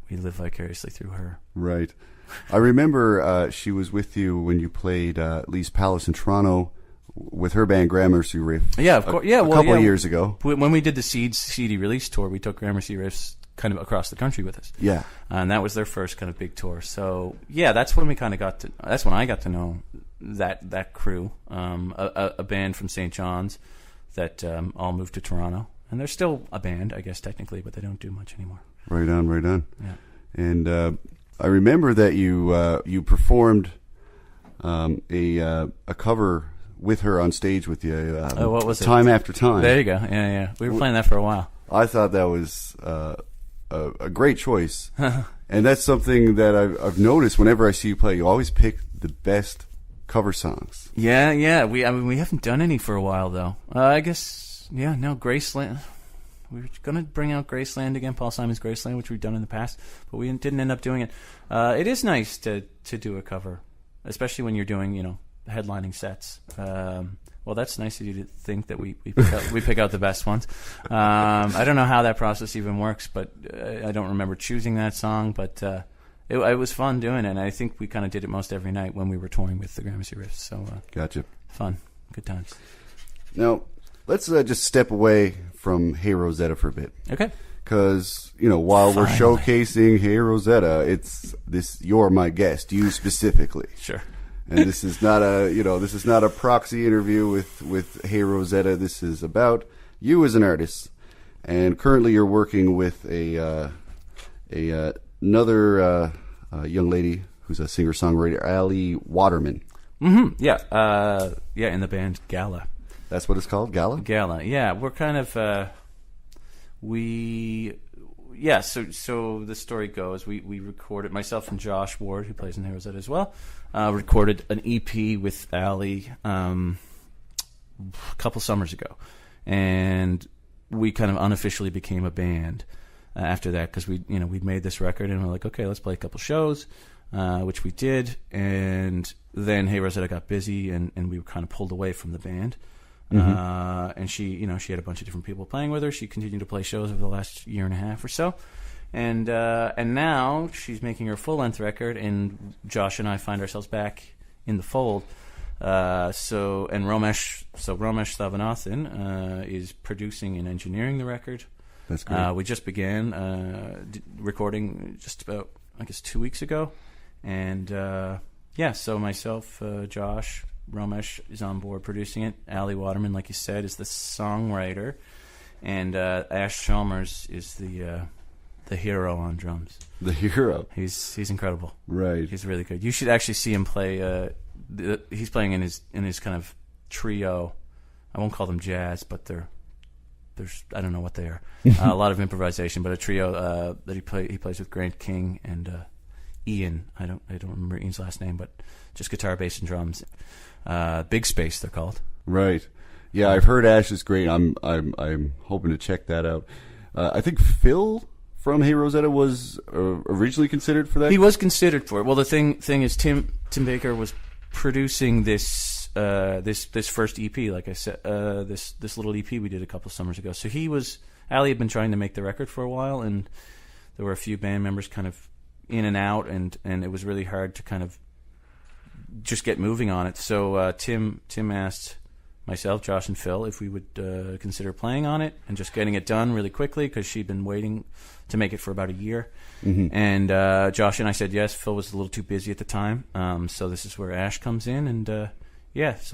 we live vicariously through her. Right. I remember she was with you when you played Lee's Palace in Toronto with her band Gramercy Riff. Yeah, of course. Yeah, a couple of years ago. When we did the Seeds CD release tour, we took Gramercy Riffs kind of across the country with us. Yeah. And that was their first kind of big tour. So, yeah, that's when we kind of that's when I got to know that crew, a band from St. John's that all moved to Toronto. And they're still a band, I guess, technically, but they don't do much anymore. Right on, right on. Yeah. And I remember that you performed a cover with her on stage with you. What was it? Time After Time. There you go. Yeah. We were playing that for a while. I thought that was a great choice. And that's something that I've noticed whenever I see you play. You always pick the best cover songs. Yeah. We haven't done any for a while, though. I guess, no, Graceland. We were going to bring out Graceland again, Paul Simon's Graceland, which we've done in the past, but we didn't end up doing it. It is nice to do a cover, especially when you're doing, headlining sets. Well, that's nice of you to think that we pick out the best ones. I don't know how that process even works, but I don't remember choosing that song, but it was fun doing it, and I think we kind of did it most every night when we were touring with the Gramercy Riffs. So gotcha. Fun. Good times. Now, let's just step away from Hey Rosetta for a bit. Okay. Because, while we're showcasing Hey Rosetta, you're my guest, you specifically. Sure. And this is not a proxy interview with Hey Rosetta. This is about you as an artist. And currently you're working with another young lady who's a singer-songwriter, Ali Waterman. Mm-hmm. Yeah. In the band Gala. That's what it's called, Gala? Gala, yeah. We're kind of, so the story goes, we recorded, myself and Josh Ward, who plays in Hey Rosetta as well, recorded an EP with Ali a couple summers ago. And we kind of unofficially became a band after that, because we'd made this record, and we're like, okay, let's play a couple shows, which we did. And then Hey Rosetta got busy, and we were kind of pulled away from the band. Mm-hmm. And she had a bunch of different people playing with her. She continued to play shows over the last year and a half or so, and now she's making her full-length record, and Josh and I find ourselves back in the fold. So Romesh Savanathan is producing and engineering the record. That's great. We just began recording just about, I guess, 2 weeks ago, and so myself, Josh, Romesh is on board producing it. Ali Waterman, like you said, is the songwriter, and Ash Chalmers is the hero on drums. The hero. He's incredible. Right. He's really good. You should actually see him play. He's playing in his kind of trio. I won't call them jazz, but there's I don't know what they are. A lot of improvisation, but a trio that he plays with Grant King and Ian. I don't remember Ian's last name, but just guitar, bass, and drums. Big Space, they're called. Right. Yeah, I've heard Ash is great. I'm hoping to check that out. I think Phil from Hey Rosetta was originally considered for that. He was considered for it. Well, the thing is, Tim Baker was producing this first EP. Like I said, this little EP we did a couple summers ago. So Ali had been trying to make the record for a while, and there were a few band members kind of in and out, and it was really hard to kind of just get moving on it. So Tim asked myself, Josh, and Phil if we would consider playing on it and just getting it done really quickly, because she'd been waiting to make it for about a year. Mm-hmm. And Josh and I said yes. Phil was a little too busy at the time, so this is where Ash comes in, and so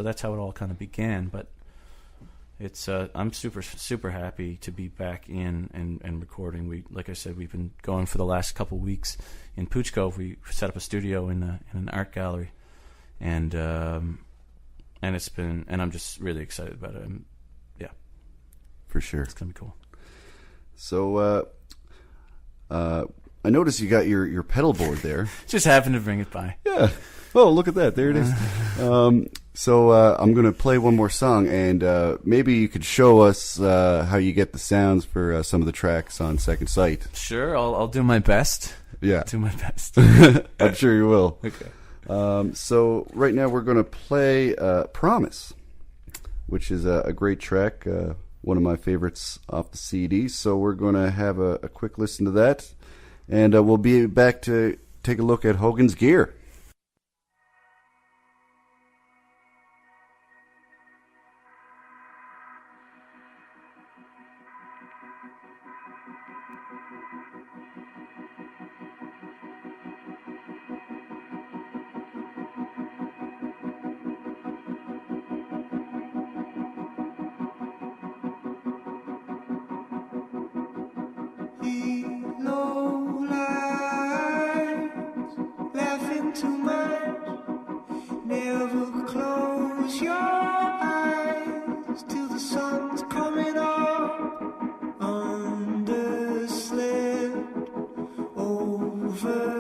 that's how it all kind of began. But it's I'm super happy to be back in and recording. Like I said, we've been going for the last couple weeks in Pooch Cove. We set up a studio in an art gallery. And it's been, and I'm just really excited about it. For sure, it's gonna be cool. So, I noticed you got your pedal board there. Just happened to bring it by. Yeah. Oh, look at that! There it is. So I'm going to play one more song, and maybe you could show us how you get the sounds for some of the tracks on Second Sight. Sure, I'll do my best. Yeah. Do my best. I'm sure you will. Okay. So right now we're going to play Promise, which is a great track, one of my favorites off the CD. So we're going to have a quick listen to that, and we'll be back to take a look at Hogan's gear. No lies, laughing too much. Never close your eyes till the sun's coming up. Underslept, overdreamed.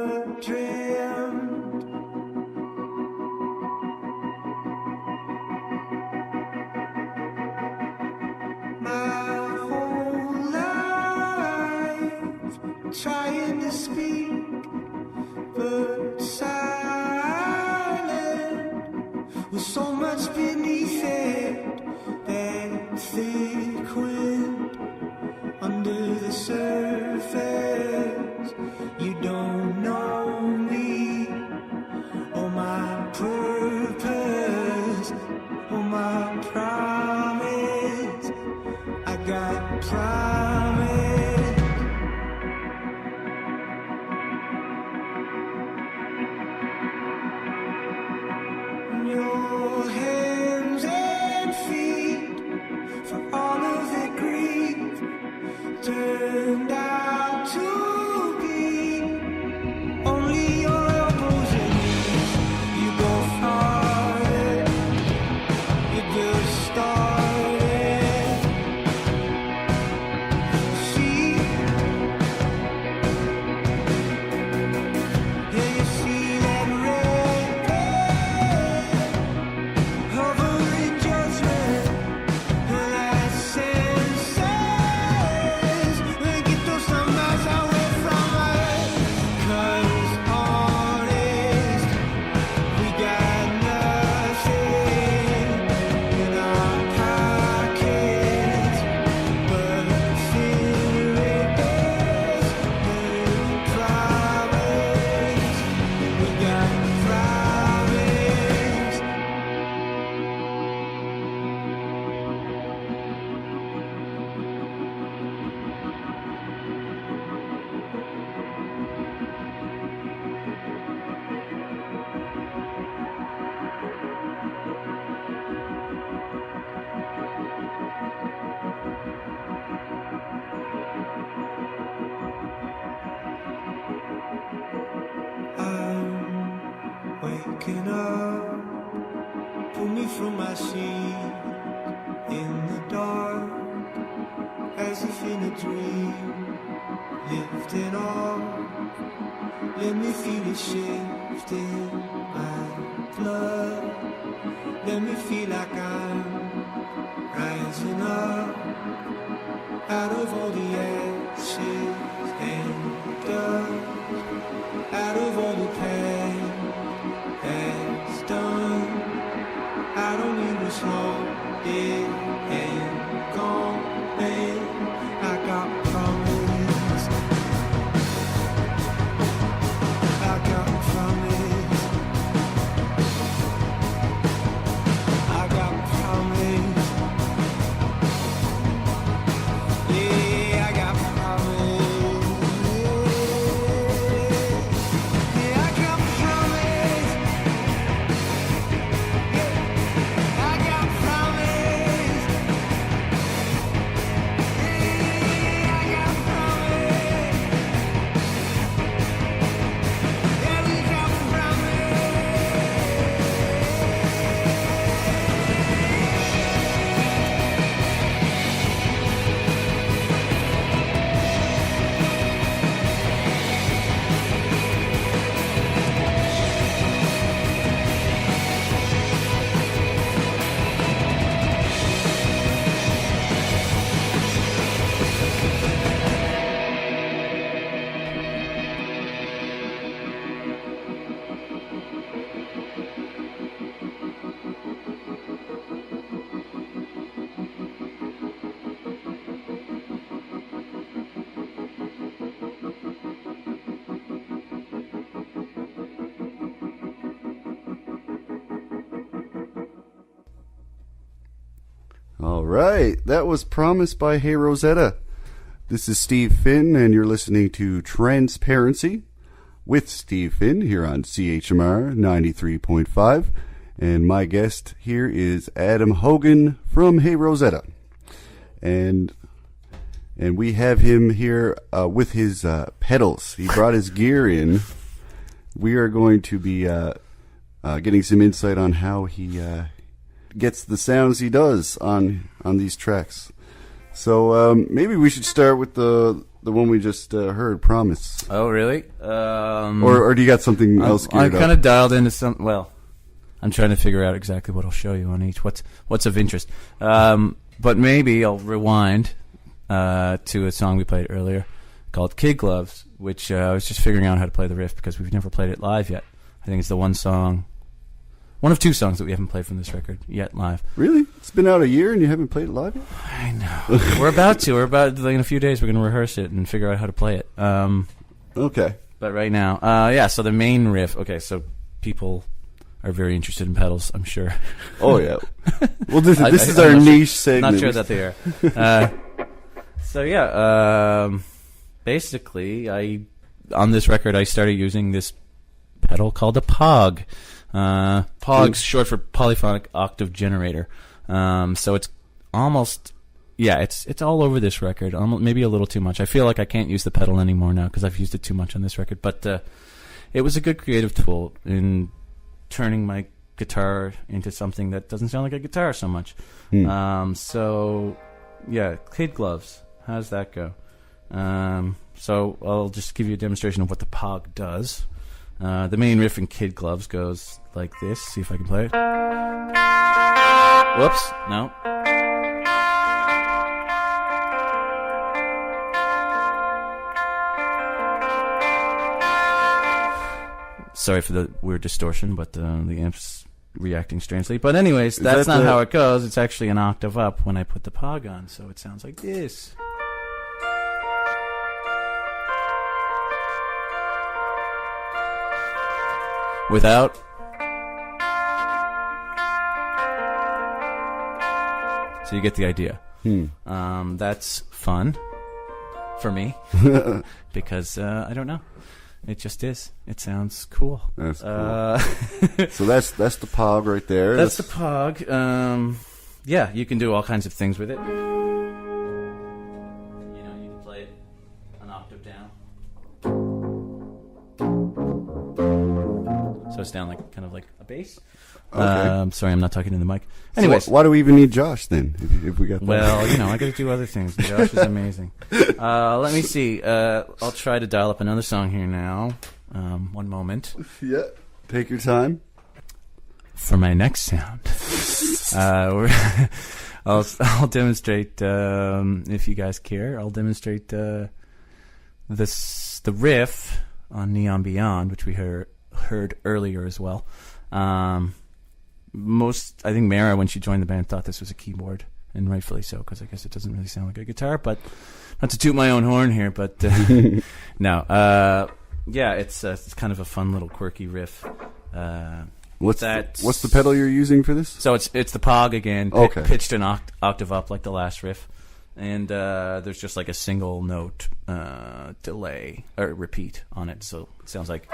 My whole life trying to speak, but silent with so much beneath it. That thick wind under the surface. You don't know me or my purpose or my promise. I got promise. Your hands and feet, for all of their grief, turned out to be only your elbows and knees. You go farther, you just started. See, yeah, you see that red pen hovering judgment, and that senses. Get those numbers away from us, 'cause honest, we got nothing in our pockets but serious promise. We got promise. I'm waking up, pull me from my seat in the dark, as if in a dream, lifting off. Let me feel it shift in my blood. Let me feel like I'm rising up out of all the ashes and dust, out of all the pain that's done. I don't need what's holding and gone, and I got promise. I got promise. I got promise. Yeah, I got promise. Yeah, I got promise. Yeah, I got promise. All right, that was Promise by Hey Rosetta. This is Steve Finn, and you're listening to Transparency with Steve Finn here on CHMR 93.5. And my guest here is Adam Hogan from Hey Rosetta. And we have him here with his pedals. He brought his gear in. We are going to be getting some insight on how he gets the sounds he does on these tracks. So maybe we should start with the one we just heard, Promise. Oh, really? Or do you got something else geared I kind of dialed into some. Well, I'm trying to figure out exactly what I'll show you on each. What's of interest. But maybe I'll rewind to a song we played earlier called Kid Gloves, which I was just figuring out how to play the riff because we've never played it live yet. I think it's the one of two songs that we haven't played from this record yet live. Really? It's been out a year and you haven't played it live yet? I know. We're about to. In a few days, we're going to rehearse it and figure out how to play it. Okay. But right now, so the main riff. Okay, so people are very interested in pedals, I'm sure. Oh, yeah. Well, this is our niche segment. Not sure that they are. Basically, on this record, I started using this pedal called a POG. POG's short for Polyphonic Octave Generator. So it's almost, it's all over this record. Almost, maybe a little too much. I feel like I can't use the pedal anymore now because I've used it too much on this record. But it was a good creative tool in turning my guitar into something that doesn't sound like a guitar so much. Kid Gloves. How's that go? So I'll just give you a demonstration of what the POG does. The main riff in Kid Gloves goes like this. See if I can play it. Whoops. No. Sorry for the weird distortion, but the amp's reacting strangely. But anyways, that's not how it goes. It's actually an octave up when I put the POG on, so it sounds like this. Without. So you get the idea. That's fun for me because I don't know. It just is. It sounds cool. That's cool. So that's the POG right there. That's the POG. You can do all kinds of things with it. You can play it an octave down. So it's down kind of like a bass. Okay. Sorry, I'm not talking in the mic. Anyways, so why do we even need Josh then? If we got that? Well, I got to do other things. Josh is amazing. Let me see. I'll try to dial up another song here now. One moment. Yeah, take your time. For my next sound, I'll demonstrate. If you guys care, I'll demonstrate the riff on Neon Beyond, which we heard earlier as well. I think Mara, when she joined the band, thought this was a keyboard, and rightfully so, because I guess it doesn't really sound like a guitar. But not to toot my own horn here, but no, it's kind of a fun little quirky riff. What's the pedal you're using for this? So it's the POG again, pitched an octave up like the last riff, and there's just like a single note delay or repeat on it, so it sounds like.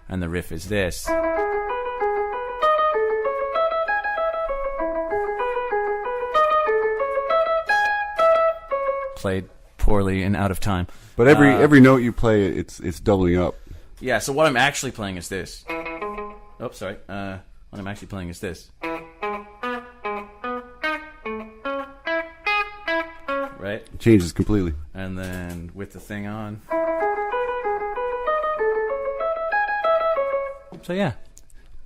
And the riff is this. Played poorly and out of time. But every note you play, it's doubling up. Yeah, so what I'm actually playing is this. Oh, sorry. What I'm actually playing is this. Right? It changes completely. And then with the thing on. So yeah,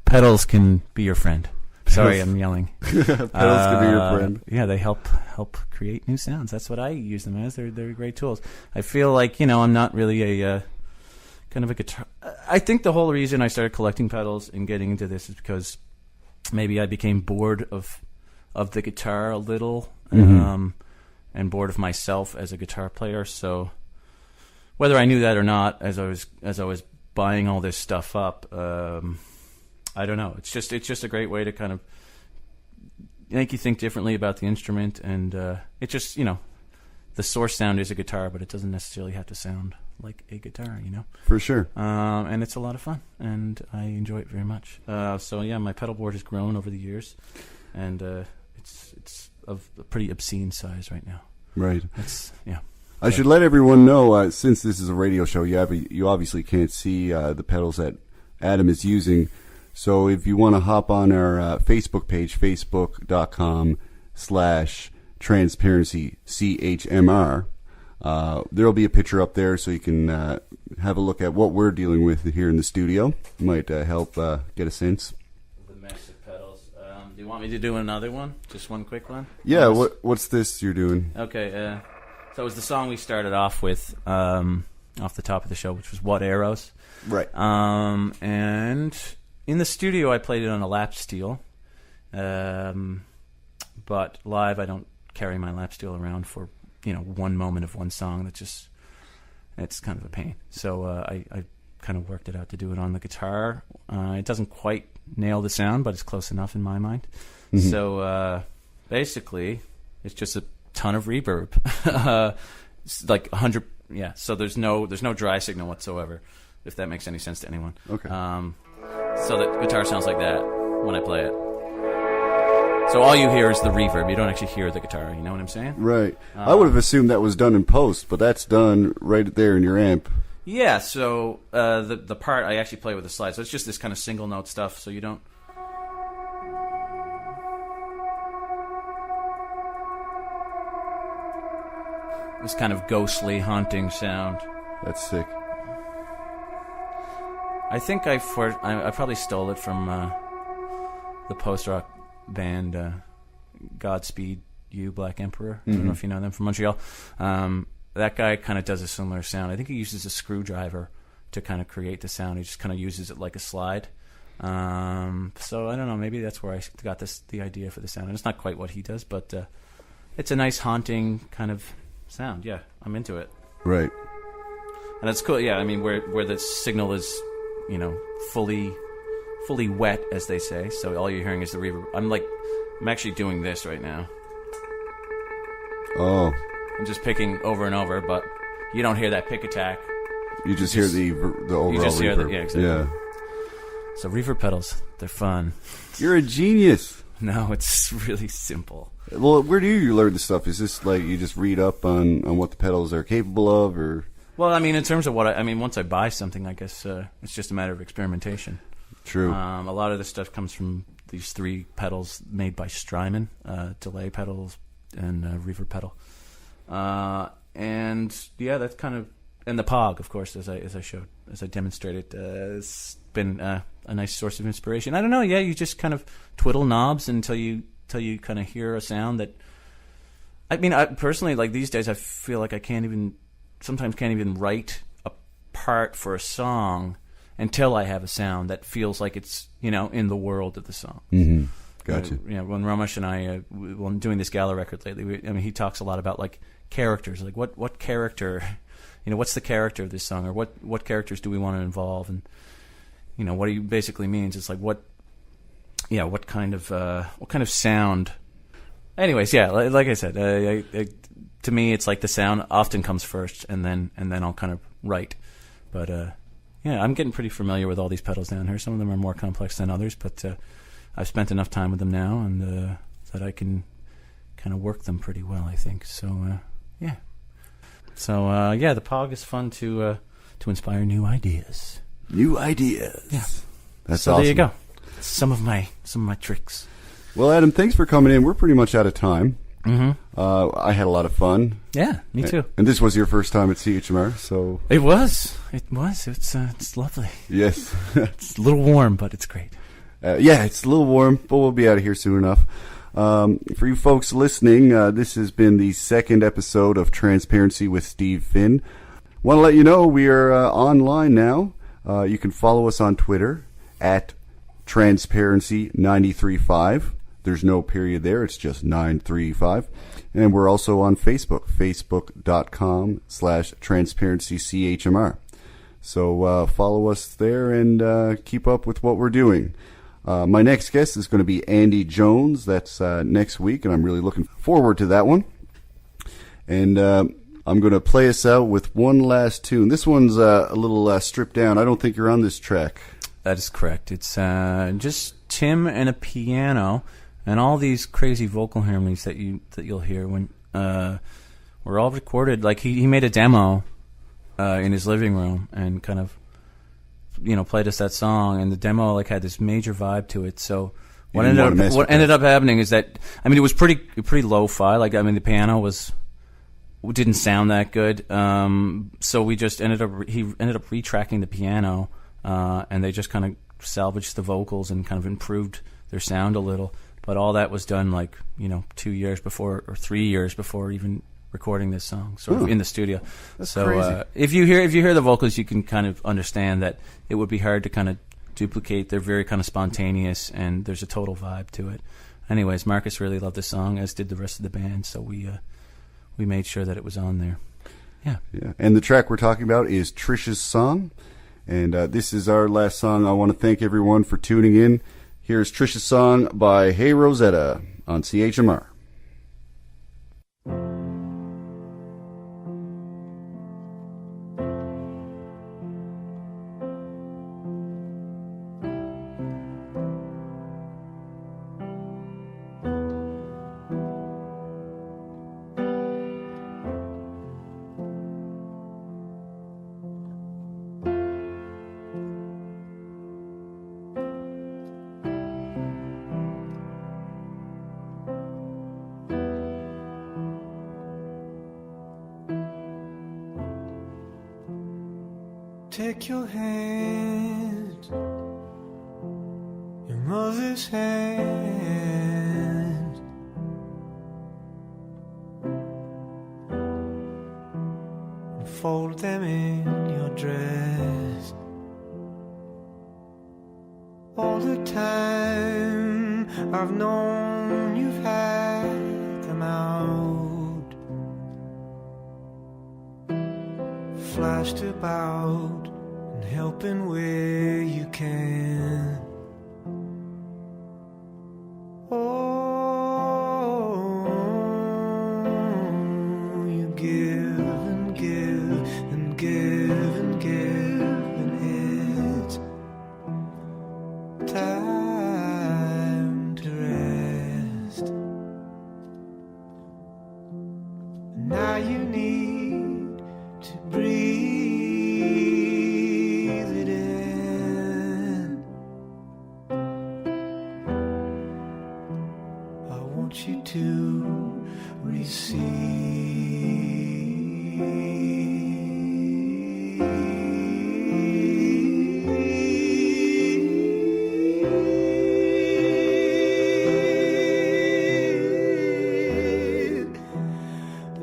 pedals can be your friend. Sorry, I'm yelling. Pedals can be your friend. Yeah, they help create new sounds. That's what I use them as. They're great tools. I feel like I'm not really a kind of a guitar. I think the whole reason I started collecting pedals and getting into this is because maybe I became bored of the guitar a little, and bored of myself as a guitar player. So whether I knew that or not, as I was buying all this stuff up, I don't know. It's just a great way to kind of make you think differently about the instrument, and it just, you know, the source sound is a guitar, but it doesn't necessarily have to sound like a guitar, you know. For sure. And it's a lot of fun, and I enjoy it very much. So yeah, my pedal board has grown over the years, and it's of a pretty obscene size right now. Right. Yeah. I should let everyone know, since this is a radio show, you obviously can't see the pedals that Adam is using. So if you want to hop on our Facebook page, facebook.com/transparencychmr, there'll be a picture up there so you can have a look at what we're dealing with here in the studio. Might help get a sense. The mess of pedals. Do you want me to do another one? Just one quick one? Yeah, what's this you're doing? Okay, so it was the song we started off with off the top of the show, which was What Arrows. Right. And in the studio I played it on a lap steel. But live I don't carry my lap steel around for, you know, one moment of one song. It's kind of a pain. So I kind of worked it out to do it on the guitar. It doesn't quite nail the sound, but it's close enough in my mind. Mm-hmm. So basically it's just a ton of reverb. It's like 100. Yeah. So there's no dry signal whatsoever, if that makes any sense to anyone. Okay. So the guitar sounds like that when I play it. So all you hear is the reverb. You don't actually hear the guitar. You know what I'm saying? Right. I would have assumed that was done in post, but that's done right there in your amp. Yeah. So the part I actually play with a slide. So it's just this kind of single note stuff. So you don't. This kind of ghostly, haunting sound. That's sick. I think I probably stole it from the post-rock band Godspeed You, Black Emperor. I don't know if you know them, from Montreal. That guy kind of does a similar sound. I think he uses a screwdriver to kind of create the sound. He just kind of uses it like a slide. So I don't know, maybe that's where I got the idea for the sound. And it's not quite what he does, but it's a nice haunting kind of sound. Yeah, I'm into it. Right. And it's cool, yeah, I mean, where the signal is, you know, fully wet, as they say, so all you're hearing is the reverb. I'm actually doing this right now. Oh. I'm just picking over and over, but you don't hear that pick attack. You just hear the overall you just hear reverb. Yeah, exactly. Yeah. So reverb pedals, they're fun. You're a genius. No, it's really simple. Well, where do you learn this stuff? Is this like you just read up on what the pedals are capable of, or? Well, I mean, in terms of what I mean, once I buy something, I guess it's just a matter of experimentation. True. A lot of this stuff comes from these 3 pedals made by Strymon, delay pedals and reverb pedal. And yeah, that's kind of, and the Pog, of course, as I demonstrated, has been a nice source of inspiration. I don't know. Yeah, you just kind of twiddle knobs until you kind of hear a sound that. I mean, I personally, like these days, I feel like I sometimes can't even write a part for a song until I have a sound that feels like it's, you know, in the world of the song. Mm-hmm. Gotcha. When Ramesh and I, when doing this Gala record lately, he talks a lot about like characters, like what character, you know, what's the character of this song, or what characters do we want to involve, and you know what he basically means is like what kind of sound. Anyways, yeah, like I said, to me it's like the sound often comes first, and then I'll kind of write, but. Yeah, I'm getting pretty familiar with all these pedals down here. Some of them are more complex than others, but I've spent enough time with them now, and that I can kind of work them pretty well, I think. So, yeah. So, yeah, the Pog is fun to inspire new ideas. New ideas. Yeah. That's so awesome. There you go. Some of my tricks. Well, Adam, thanks for coming in. We're pretty much out of time. Mm-hmm. I had a lot of fun. Yeah, me too. And this was your first time at CHMR, so it was. It's lovely. Yes, it's a little warm, but it's great. Yeah, it's a little warm, but we'll be out of here soon enough. For you folks listening, this has been the 2nd episode of Transparency with Steve Finn. Want to let you know we are online now. You can follow us on Twitter at Transparency935. There's no period there. It's just 935. And we're also on Facebook, facebook.com/transparencychmr. So follow us there and keep up with what we're doing. My next guest is going to be Andy Jones. That's next week, and I'm really looking forward to that one. And I'm going to play us out with one last tune. This one's a little stripped down. I don't think you're on this track. That is correct. It's just Tim and a piano, and all these crazy vocal harmonies that you'll hear when were all recorded. Like he made a demo in his living room and kind of played us that song, and the demo like had this major vibe to it. So what ended up happening is that it was pretty lo-fi. Like the piano didn't sound that good. So we just he ended up retracking the piano, and they just kind of salvaged the vocals and kind of improved their sound a little. But all that was done 2 years before or 3 years before even recording this song, sort of in the studio. That's so crazy. If you hear the vocals, you can kind of understand that it would be hard to kind of duplicate. They're very kind of spontaneous, and there's a total vibe to it. Anyways, Marcus really loved the song, as did the rest of the band. So we made sure that it was on there. Yeah. And the track we're talking about is Trisha's Song, and this is our last song. I want to thank everyone for tuning in. Here's Trisha's Song by Hey Rosetta on CHMR. Take your hand, your mother's hand, and fold them in your dress. All the time I've known you've had them out, flashed about and helping where you can. Oh, you give and give and give and give, and it's time to rest. Now you need to breathe it in. I want you to receive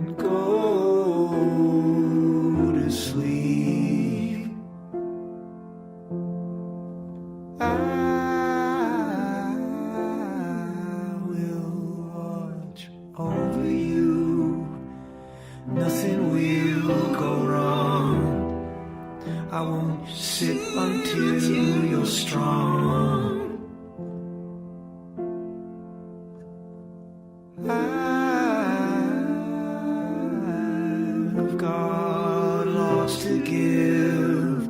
and go to sleep. I will watch over you. Nothing will go wrong. I won't sit until you're strong. I've got lots to give.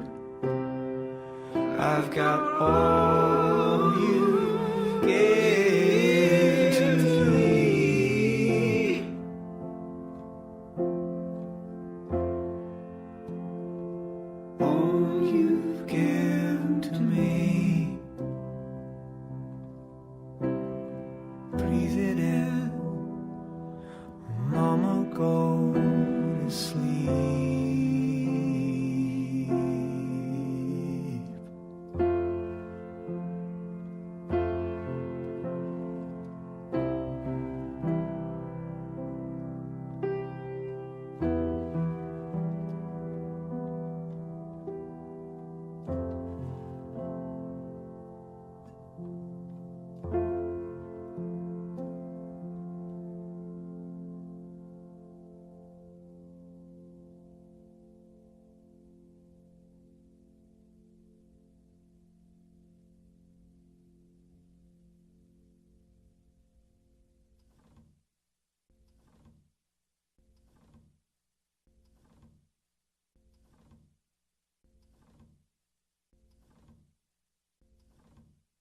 I've got all you gave to me. All you've given to me. Breathe it in.